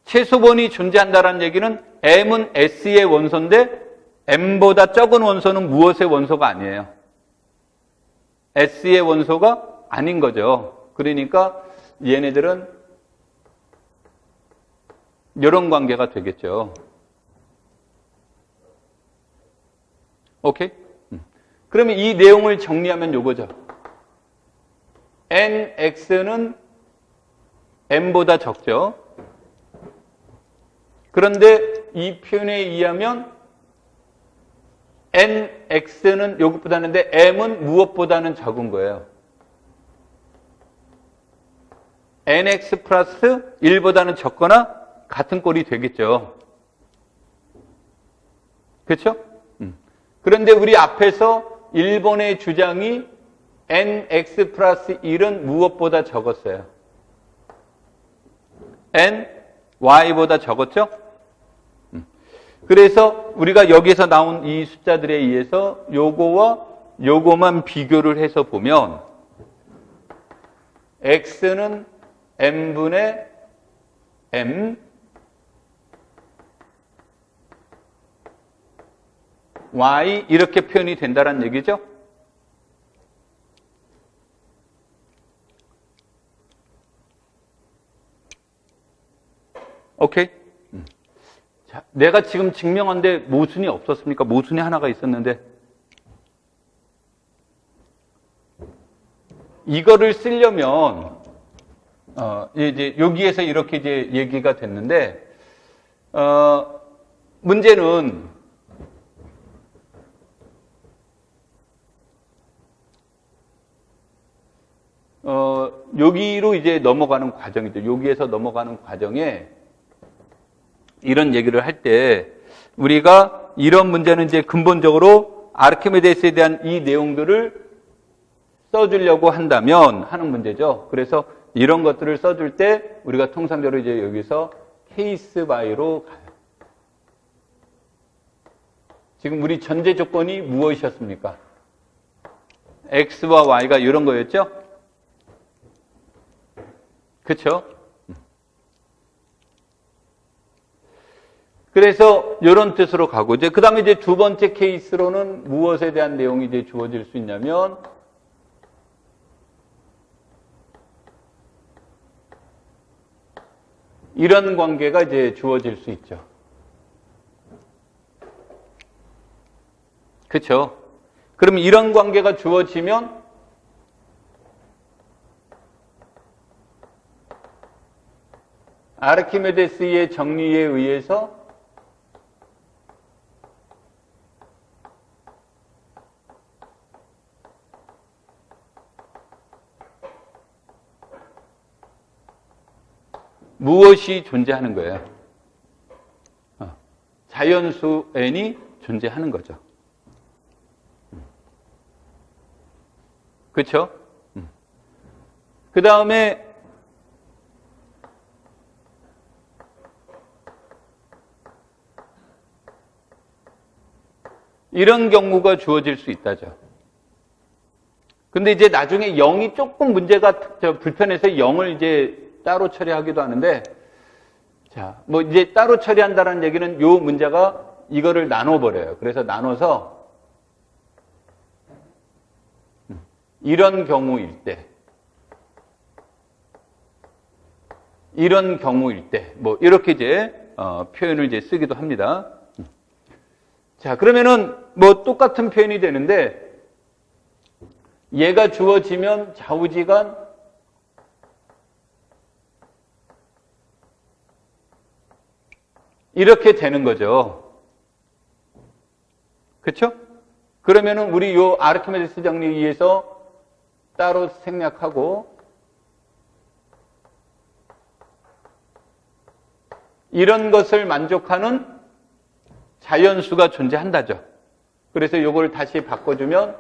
최소번이 존재한다는 얘기는 m은 s의 원소인데 m보다 적은 원소는 무엇의 원소가 아니에요? s의 원소가 아닌 거죠. 그러니까 얘네들은 이런 관계가 되겠죠. 오케이? 그러면 이 내용을 정리하면 요거죠. nx는 m보다 적죠. 그런데 이 표현에 의하면 nx는 요것보다는데 m은 무엇보다는 적은 거예요. nx 플러스 1보다는 적거나 같은 꼴이 되겠죠. 그렇죠? 그런데 우리 앞에서 1번의 주장이 nx 플러스 1은 무엇보다 적었어요? y보다 적었죠? 그래서 우리가 여기서 나온 이 숫자들에 의해서 요거와 요거만 비교를 해서 보면 x는 m분의 m, y 이렇게 표현이 된다는 얘기죠. 오케이? 자, 내가 지금 증명한데 모순이 없었습니까? 모순이 하나가 있었는데 이거를 쓰려면 이제 여기에서 이렇게 이제 얘기가 됐는데 문제는 여기로 이제 넘어가는 과정이죠. 여기에서 넘어가는 과정에 이런 얘기를 할 때 우리가 이런 문제는 이제 근본적으로 아르키메데스에 대한 이 내용들을 써주려고 한다면 하는 문제죠. 그래서 이런 것들을 써줄 때 우리가 통상적으로 이제 여기서 케이스 바이로 가요. 지금 우리 전제 조건이 무엇이었습니까? X와 Y가 이런 거였죠? 그렇죠? 그래서 이런 뜻으로 가고 이제 그다음에 이제 두 번째 케이스로는 무엇에 대한 내용이 이제 주어질 수 있냐면 이런 관계가 이제 주어질 수 있죠. 그렇죠? 그럼 이런 관계가 주어지면 아르키메데스의 정리에 의해서 무엇이 존재하는 거예요? 자연수 n이 존재하는 거죠. 그렇죠? 그 다음에 이런 경우가 주어질 수 있다죠. 근데 이제 나중에 0이 조금 문제가 불편해서 0을 이제 따로 처리하기도 하는데, 자, 뭐 이제 따로 처리한다는 얘기는 요 문제가 이거를 나눠버려요. 그래서 나눠서 이런 경우일 때, 이런 경우일 때, 뭐 이렇게 이제 표현을 이제 쓰기도 합니다. 자, 그러면은 뭐 똑같은 표현이 되는데 얘가 주어지면 좌우지간 이렇게 되는 거죠. 그렇죠? 그러면은 우리 요 아르키메데스 정리에 의해서 따로 생략하고 이런 것을 만족하는 자연수가 존재한다죠. 그래서 요걸 다시 바꿔주면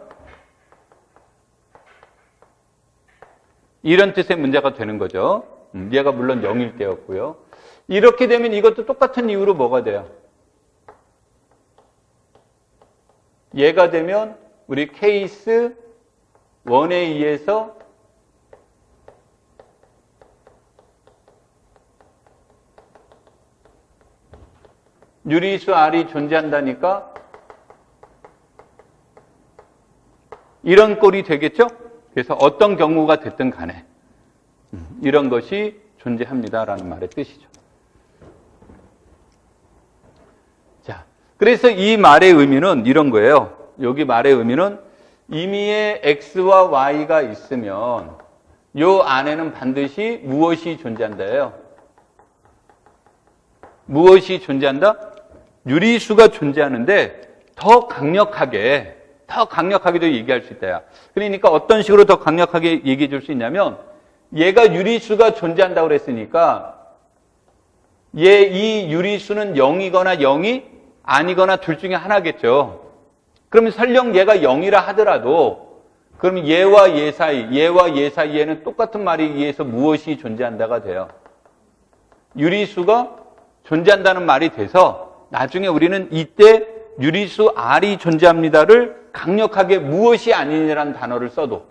이런 뜻의 문제가 되는 거죠. 얘가 물론 0일 때였고요. 이렇게 되면 이것도 똑같은 이유로 뭐가 돼요? 얘가 되면 우리 케이스 1에 의해서 유리수 R이 존재한다니까 이런 꼴이 되겠죠? 그래서 어떤 경우가 됐든 간에 이런 것이 존재합니다라는 말의 뜻이죠. 자, 그래서 이 말의 의미는 이런 거예요. 여기 말의 의미는 임의의 X와 Y가 있으면 요 안에는 반드시 무엇이 존재한다예요. 무엇이 존재한다? 유리수가 존재하는데 더 강력하게도 얘기할 수 있다. 그러니까 어떤 식으로 더 강력하게 얘기해 줄 수 있냐면 얘가 유리수가 존재한다고 그랬으니까 이 유리수는 0이거나 0이 아니거나 둘 중에 하나겠죠. 그러면 설령 얘가 0이라 하더라도 그럼 얘와 얘 사이에는 똑같은 말에 의해서 무엇이 존재한다가 돼요. 유리수가 존재한다는 말이 돼서 나중에 우리는 이때 유리수 R이 존재합니다를 강력하게 무엇이 아니냐라는 단어를 써도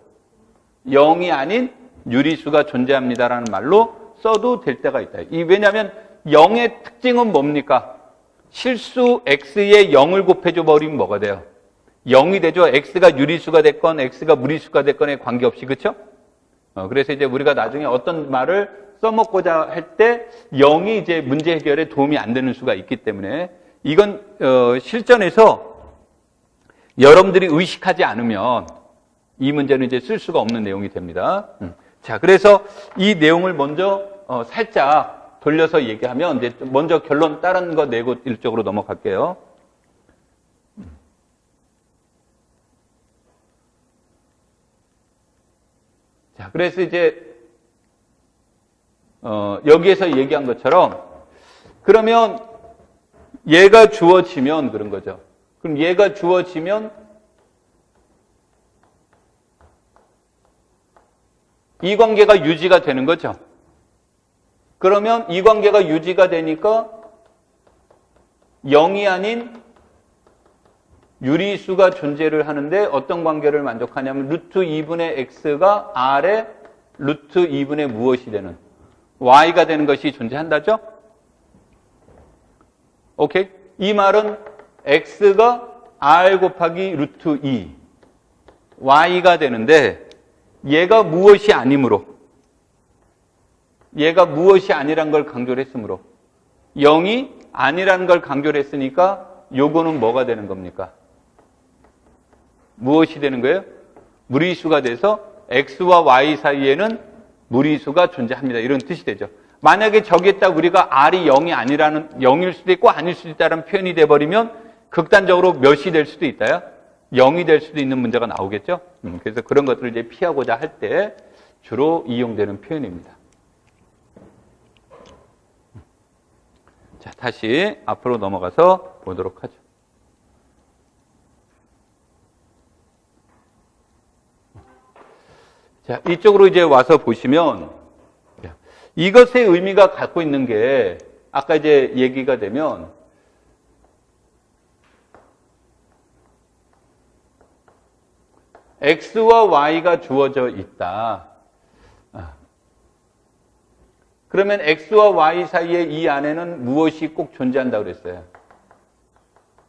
0이 아닌 유리수가 존재합니다라는 말로 써도 될 때가 있다. 왜냐하면 0의 특징은 뭡니까? 실수 X에 0을 곱해줘 버리면 뭐가 돼요? 0이 되죠. X가 유리수가 됐건 X가 무리수가 됐건에 관계없이, 그렇죠? 그래서 이제 우리가 나중에 어떤 말을 써먹고자 할 때 0이 이제 문제 해결에 도움이 안 되는 수가 있기 때문에 이건 실전에서 여러분들이 의식하지 않으면 이 문제는 이제 쓸 수가 없는 내용이 됩니다. 자, 그래서 이 내용을 먼저 살짝 돌려서 얘기하면 이제 먼저 결론 다른 거 내고 일적으로 넘어갈게요. 자, 그래서 이제 여기에서 얘기한 것처럼 그러면 얘가 주어지면 그런 거죠. 그럼 얘가 주어지면 이 관계가 유지가 되는 거죠. 그러면 이 관계가 유지가 되니까 0이 아닌 유리수가 존재를 하는데 어떤 관계를 만족하냐면 루트 2분의 x가 r의 루트 2분의 무엇이 되는 y가 되는 것이 존재한다죠? 오케이? 이 말은 x가 r 곱하기 루트 2 y가 되는데 얘가 무엇이 아니므로 얘가 무엇이 아니란 걸 강조를 했으므로 0이 아니라는 걸 강조를 했으니까 요거는 뭐가 되는 겁니까? 무엇이 되는 거예요? 무리수가 돼서 x와 y 사이에는 무리수가 존재합니다. 이런 뜻이 되죠. 만약에 저기에다 우리가 r이 0일 수도 있고 아닐 수도 있다는 표현이 돼버리면 극단적으로 몇이 될 수도 있다요? 0이 될 수도 있는 문제가 나오겠죠? 그래서 그런 것들을 이제 피하고자 할 때 주로 이용되는 표현입니다. 자, 다시 앞으로 넘어가서 보도록 하죠. 자, 이쪽으로 이제 와서 보시면 이것의 의미가 갖고 있는 게 아까 이제 얘기가 되면 X와 Y가 주어져 있다. 그러면 X와 Y 사이에 이 안에는 무엇이 꼭 존재한다고 그랬어요?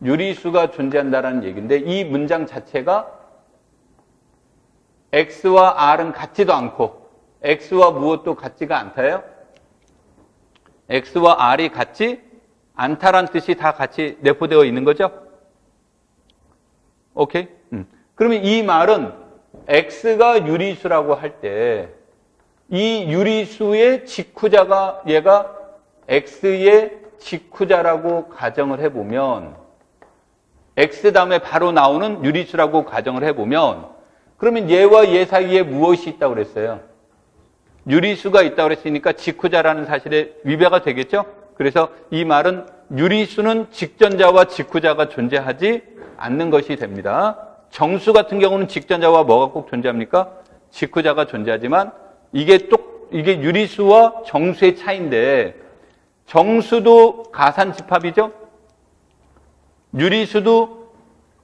유리수가 존재한다라는 얘기인데 이 문장 자체가 X와 R은 같지도 않고 X와 무엇도 같지가 않다요? X와 R이 같지 않다라는 뜻이 다 같이 내포되어 있는 거죠? 오케이? 그러면 이 말은 X가 유리수라고 할 때 이 유리수의 직후자가 얘가 X의 직후자라고 가정을 해보면 X 다음에 바로 나오는 유리수라고 가정을 해보면 그러면 얘와 얘 사이에 무엇이 있다고 그랬어요? 유리수가 있다고 그랬으니까 직후자라는 사실에 위배가 되겠죠? 그래서 이 말은 유리수는 직전자와 직후자가 존재하지 않는 것이 됩니다. 정수 같은 경우는 직전자와 뭐가 꼭 존재합니까? 직후자가 존재하지만 이게 유리수와 정수의 차이인데 정수도 가산집합이죠? 유리수도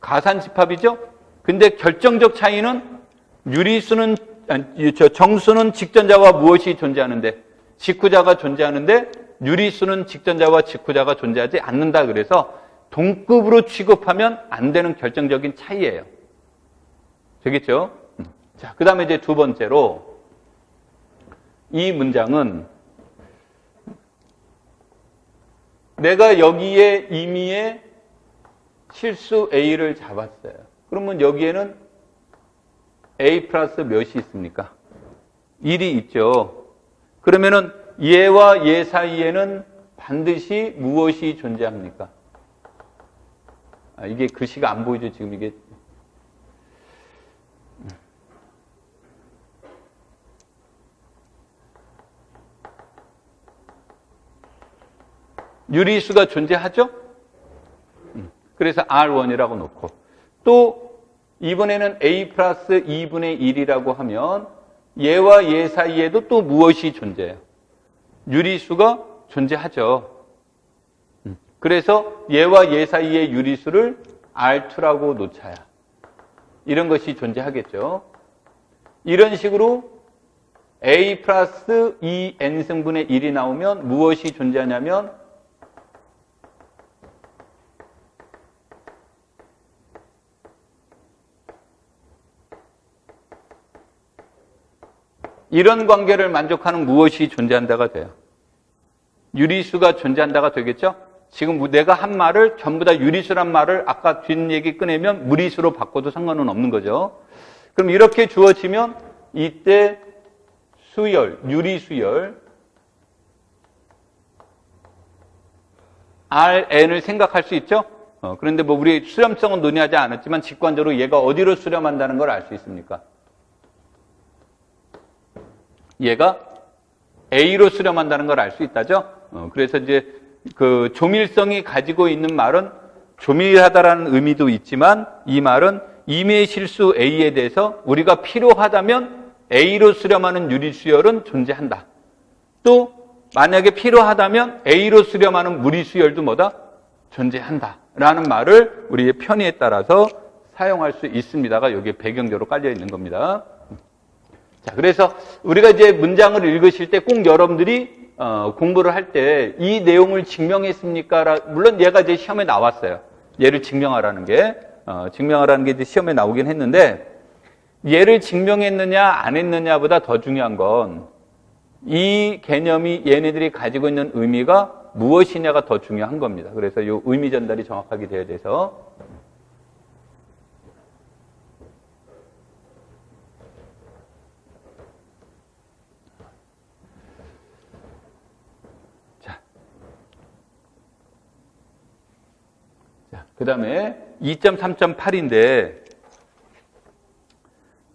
가산집합이죠? 근데 결정적 차이는 정수는 직전자와 무엇이 존재하는데 직후자가 존재하는데 유리수는 직전자와 직후자가 존재하지 않는다. 그래서 동급으로 취급하면 안 되는 결정적인 차이예요. 되겠죠? 자, 그 다음에 이제 두 번째로 이 문장은 내가 여기에 임의의 실수 A를 잡았어요. 그러면 여기에는 A 플러스 몇이 있습니까? 1이 있죠. 그러면은 얘와 얘 사이에는 반드시 무엇이 존재합니까? 이게 글씨가 안 보이죠, 지금 이게. 유리수가 존재하죠? 그래서 R1이라고 놓고. 또, 이번에는 A 플러스 2분의 1이라고 하면 얘와 얘 사이에도 또 무엇이 존재해요? 유리수가 존재하죠. 그래서 얘와 얘 사이의 유리수를 R2라고 놓자야. 이런 것이 존재하겠죠. 이런 식으로 A 플러스 2n승분의 1이 나오면 무엇이 존재하냐면 이런 관계를 만족하는 무엇이 존재한다가 돼요. 유리수가 존재한다가 되겠죠? 지금 내가 한 말을 전부 다 유리수란 말을 아까 뒷얘기 꺼내면 무리수로 바꿔도 상관은 없는 거죠. 그럼 이렇게 주어지면 이때 수열, 유리수열 Rn을 생각할 수 있죠? 그런데 뭐 우리 수렴성은 논의하지 않았지만 직관적으로 얘가 어디로 수렴한다는 걸 알 수 있습니까? 얘가 A로 수렴한다는 걸 알 수 있다죠? 그래서 이제 그 조밀성이 가지고 있는 말은 조밀하다라는 의미도 있지만 이 말은 임의의 실수 A에 대해서 우리가 필요하다면 A로 수렴하는 유리수열은 존재한다. 또 만약에 필요하다면 A로 수렴하는 무리수열도 뭐다? 존재한다. 라는 말을 우리의 편의에 따라서 사용할 수 있습니다가 여기에 배경적으로 깔려 있는 겁니다. 자, 그래서 우리가 이제 문장을 읽으실 때 꼭 여러분들이 공부를 할 때 이 내용을 증명했습니까? 물론 얘가 이제 시험에 나왔어요. 얘를 증명하라는 게 이제 시험에 나오긴 했는데 얘를 증명했느냐 안 했느냐보다 더 중요한 건 이 개념이 얘네들이 가지고 있는 의미가 무엇이냐가 더 중요한 겁니다. 그래서 이 의미 전달이 정확하게 되어야 돼서 그 다음에 2.3.8인데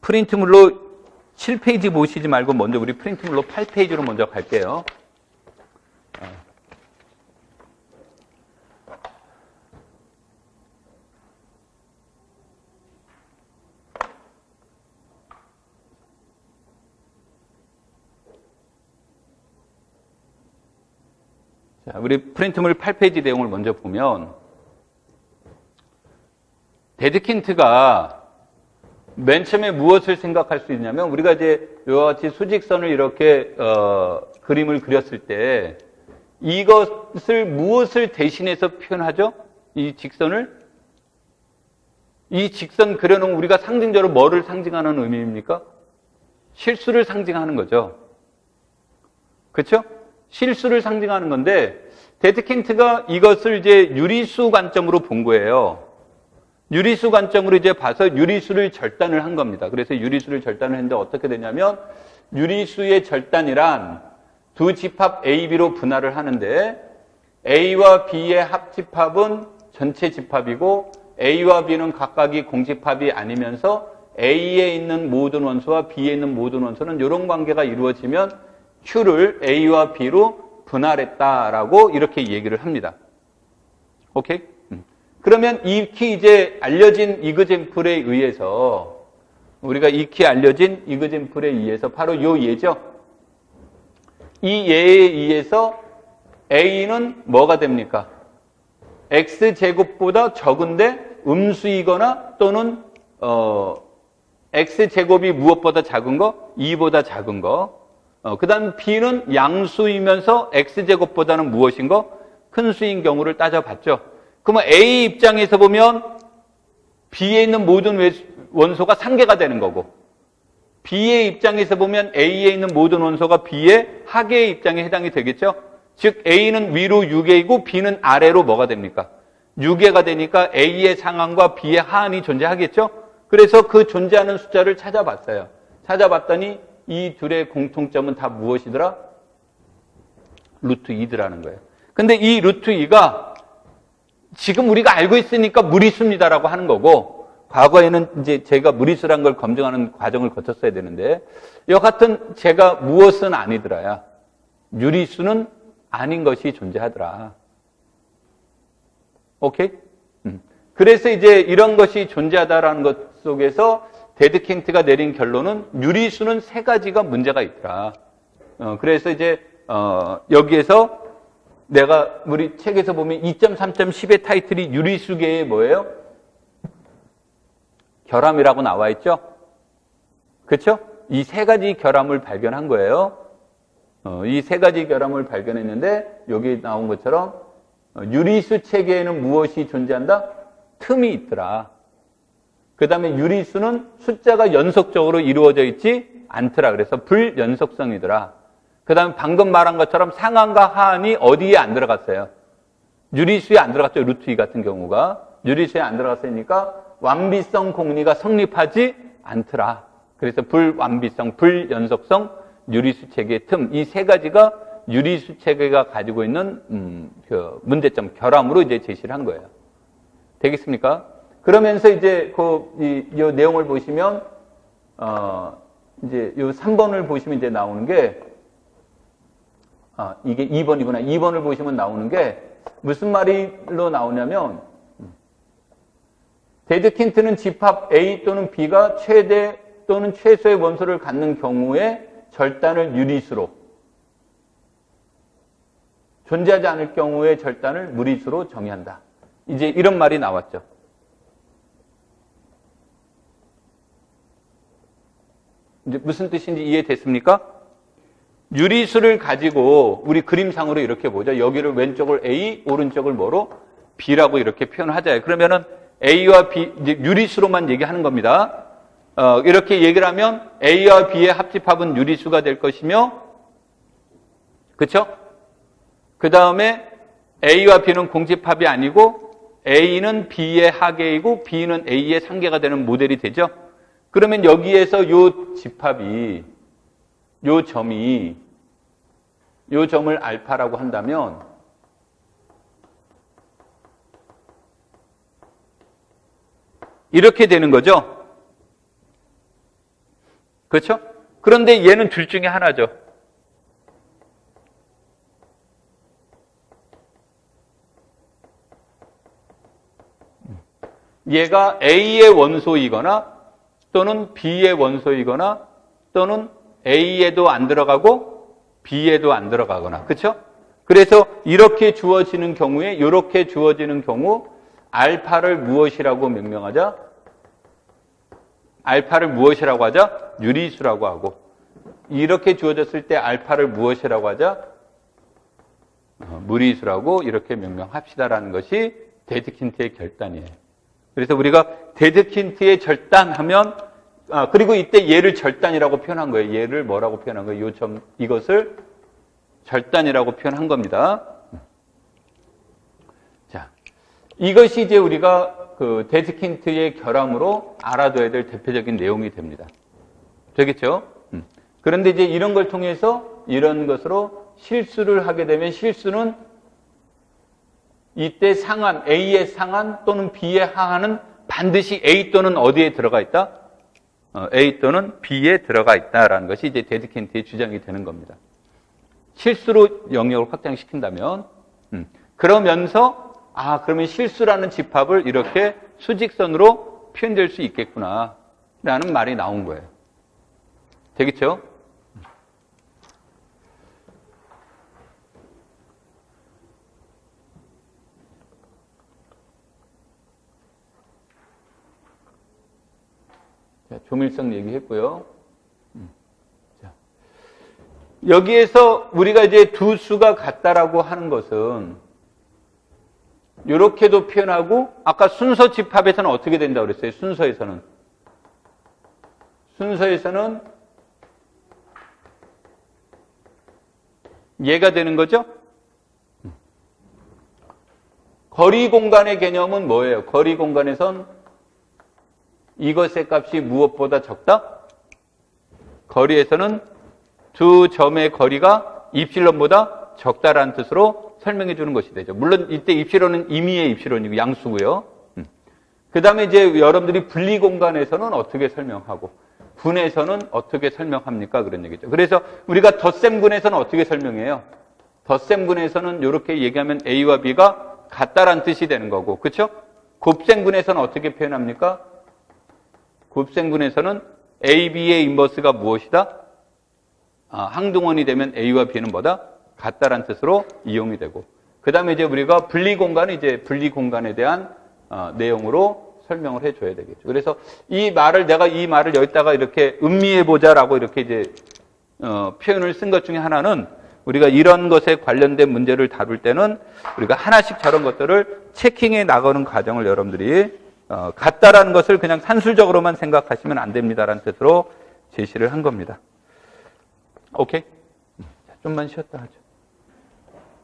프린트물로 7페이지 보시지 말고 먼저 우리 프린트물로 8페이지로 먼저 갈게요. 자, 우리 프린트물 8페이지 내용을 먼저 보면 데드킨트가 맨 처음에 무엇을 생각할 수 있냐면 우리가 이제 이와 같이 수직선을 이렇게 그림을 그렸을 때 이것을 무엇을 대신해서 표현하죠? 이 직선을? 이 직선 그려놓으면 우리가 상징적으로 뭐를 상징하는 의미입니까? 실수를 상징하는 거죠. 그렇죠? 실수를 상징하는 건데 데드킨트가 이것을 이제 유리수 관점으로 본 거예요. 유리수 관점으로 이제 봐서 유리수를 절단을 한 겁니다. 그래서 유리수를 절단을 했는데 어떻게 되냐면 유리수의 절단이란 두 집합 A, B로 분할을 하는데 A와 B의 합집합은 전체 집합이고 A와 B는 각각이 공집합이 아니면서 A에 있는 모든 원소와 B에 있는 모든 원소는 이런 관계가 이루어지면 Q를 A와 B로 분할했다라고 이렇게 얘기를 합니다. 오케이? 그러면 익히 이제 알려진 이그젠플에 의해서 우리가 익히 알려진 이그젠플에 의해서 바로 요 예죠. 이 예에 의해서 A는 뭐가 됩니까? X제곱보다 적은데 음수이거나 또는 X제곱이 무엇보다 작은 거? 2보다 작은 거. 그 다음 B는 양수이면서 X제곱보다는 무엇인 거? 큰 수인 경우를 따져봤죠. 그러면 A 입장에서 보면 B에 있는 모든 원소가 상계가 되는 거고, B의 입장에서 보면 A에 있는 모든 원소가 B의 하계의 입장에 해당이 되겠죠. 즉 A는 위로 6A고 B는 아래로 뭐가 됩니까? 6A가 되니까 A의 상한과 B의 하한이 존재하겠죠. 그래서 그 존재하는 숫자를 찾아봤어요. 찾아봤더니 이 둘의 공통점은 다 무엇이더라? 루트 2더라는 거예요. 근데 이 루트 2가 지금 우리가 알고 있으니까 무리수입니다라고 하는 거고, 과거에는 이제 제가 무리수란 걸 검증하는 과정을 거쳤어야 되는데, 여하튼 제가 무엇은 아니더라야. 유리수는 아닌 것이 존재하더라. 오케이? 그래서 이제 이런 것이 존재하다라는 것 속에서 데드킨트가 내린 결론은 유리수는 세 가지가 문제가 있더라. 그래서 이제 여기에서 내가 우리 책에서 보면 2.3.10의 타이틀이 유리수계의 뭐예요? 결함이라고 나와 있죠? 그렇죠? 이 세 가지 결함을 발견한 거예요. 이 세 가지 결함을 발견했는데 여기 나온 것처럼 유리수 체계에는 무엇이 존재한다? 틈이 있더라. 그 다음에 유리수는 숫자가 연속적으로 이루어져 있지 않더라. 그래서 불연속성이더라. 그 다음에 방금 말한 것처럼 상한과 하한이 어디에 안 들어갔어요? 유리수에 안 들어갔죠. 루트 2 같은 경우가. 유리수에 안 들어갔으니까 완비성 공리가 성립하지 않더라. 그래서 불완비성, 불연속성, 유리수 체계의 틈, 이 세 가지가 유리수 체계가 가지고 있는 그 문제점, 결함으로 이제 제시를 한 거예요. 되겠습니까? 그러면서 이제 이 내용을 보시면 이제 이 3번을 보시면 이제 나오는 게 이게 2번이구나. 2번을 보시면 나오는 게 무슨 말로 나오냐면 데드킨트는 집합 A 또는 B가 최대 또는 최소의 원소를 갖는 경우에 절단을 유리수로, 존재하지 않을 경우에 절단을 무리수로 정의한다. 이제 이런 말이 나왔죠. 이제 무슨 뜻인지 이해됐습니까? 유리수를 가지고 우리 그림상으로 이렇게 보죠. 여기를 왼쪽을 A, 오른쪽을 뭐로? B라고 이렇게 표현하자요. 그러면은 A와 B, 이제 유리수로만 얘기하는 겁니다. 이렇게 얘기를 하면 A와 B의 합집합은 유리수가 될 것이며, 그쵸? 그 다음에 A와 B는 공집합이 아니고 A는 B의 하계이고 B는 A의 상계가 되는 모델이 되죠. 그러면 여기에서 요 집합이, 요 점이, 요 점을 알파라고 한다면 이렇게 되는 거죠. 그렇죠? 그런데 얘는 둘 중에 하나죠. 얘가 A의 원소이거나 또는 B의 원소이거나 또는 A에도 안 들어가고 B에도 안 들어가거나, 그렇죠? 그래서 이렇게 주어지는 경우에, 이렇게 주어지는 경우 알파를 무엇이라고 명명하자? 알파를 무엇이라고 하자? 유리수라고 하고, 이렇게 주어졌을 때 알파를 무엇이라고 하자? 무리수라고 이렇게 명명합시다라는 것이 데드킨트의 결단이에요. 그래서 우리가 데드킨트의 절단하면, 그리고 이때 얘를 절단이라고 표현한 거예요. 얘를 뭐라고 표현한 거예요? 이것을 절단이라고 표현한 겁니다. 자, 이것이 이제 우리가 그 데드킨트의 결함으로 알아둬야 될 대표적인 내용이 됩니다. 되겠죠? 그런데 이제 이런 걸 통해서 이런 것으로 실수를 하게 되면 실수는 이때 상한, A의 상한 또는 B의 하한은 반드시 A 또는 어디에 들어가 있다? A 또는 B에 들어가 있다라는 것이 이제 데드킨트의 주장이 되는 겁니다. 실수로 영역을 확장시킨다면, 그러면서 그러면 실수라는 집합을 이렇게 수직선으로 표현될 수 있겠구나 라는 말이 나온 거예요. 되겠죠? 자, 조밀성 얘기했고요. 자, 여기에서 우리가 이제 두 수가 같다라고 하는 것은 이렇게도 표현하고 아까 순서 집합에서는 어떻게 된다고 그랬어요? 순서에서는 얘가 되는 거죠? 거리 공간의 개념은 뭐예요? 거리 공간에선 이것의 값이 무엇보다 적다? 거리에서는 두 점의 거리가 입실론보다 적다라는 뜻으로 설명해 주는 것이 되죠. 물론 이때 입실론은 임의의 입실론이고 양수고요. 그 다음에 이제 여러분들이 분리 공간에서는 어떻게 설명하고 분에서는 어떻게 설명합니까? 그런 얘기죠. 그래서 우리가 덧셈분에서는 어떻게 설명해요? 덧셈분에서는 이렇게 얘기하면 A와 B가 같다란 뜻이 되는 거고, 그렇죠? 곱셈분에서는 어떻게 표현합니까? 곱셈분에서는 A, B의 인버스가 무엇이다? 항등원이 되면 A와 B는 뭐다? 같다란 뜻으로 이용이 되고, 그 다음에 이제 우리가 분리 공간은 이제 분리 공간에 대한 내용으로 설명을 해줘야 되겠죠. 그래서 내가 이 말을 여기다가 이렇게 음미해보자라고 이렇게 이제 표현을 쓴 것 중에 하나는 우리가 이런 것에 관련된 문제를 다룰 때는 우리가 하나씩 저런 것들을 체킹해 나가는 과정을 여러분들이 같다라는 것을 그냥 산술적으로만 생각하시면 안 됩니다라는 뜻으로 제시를 한 겁니다. 오케이? 좀만 쉬었다 하죠.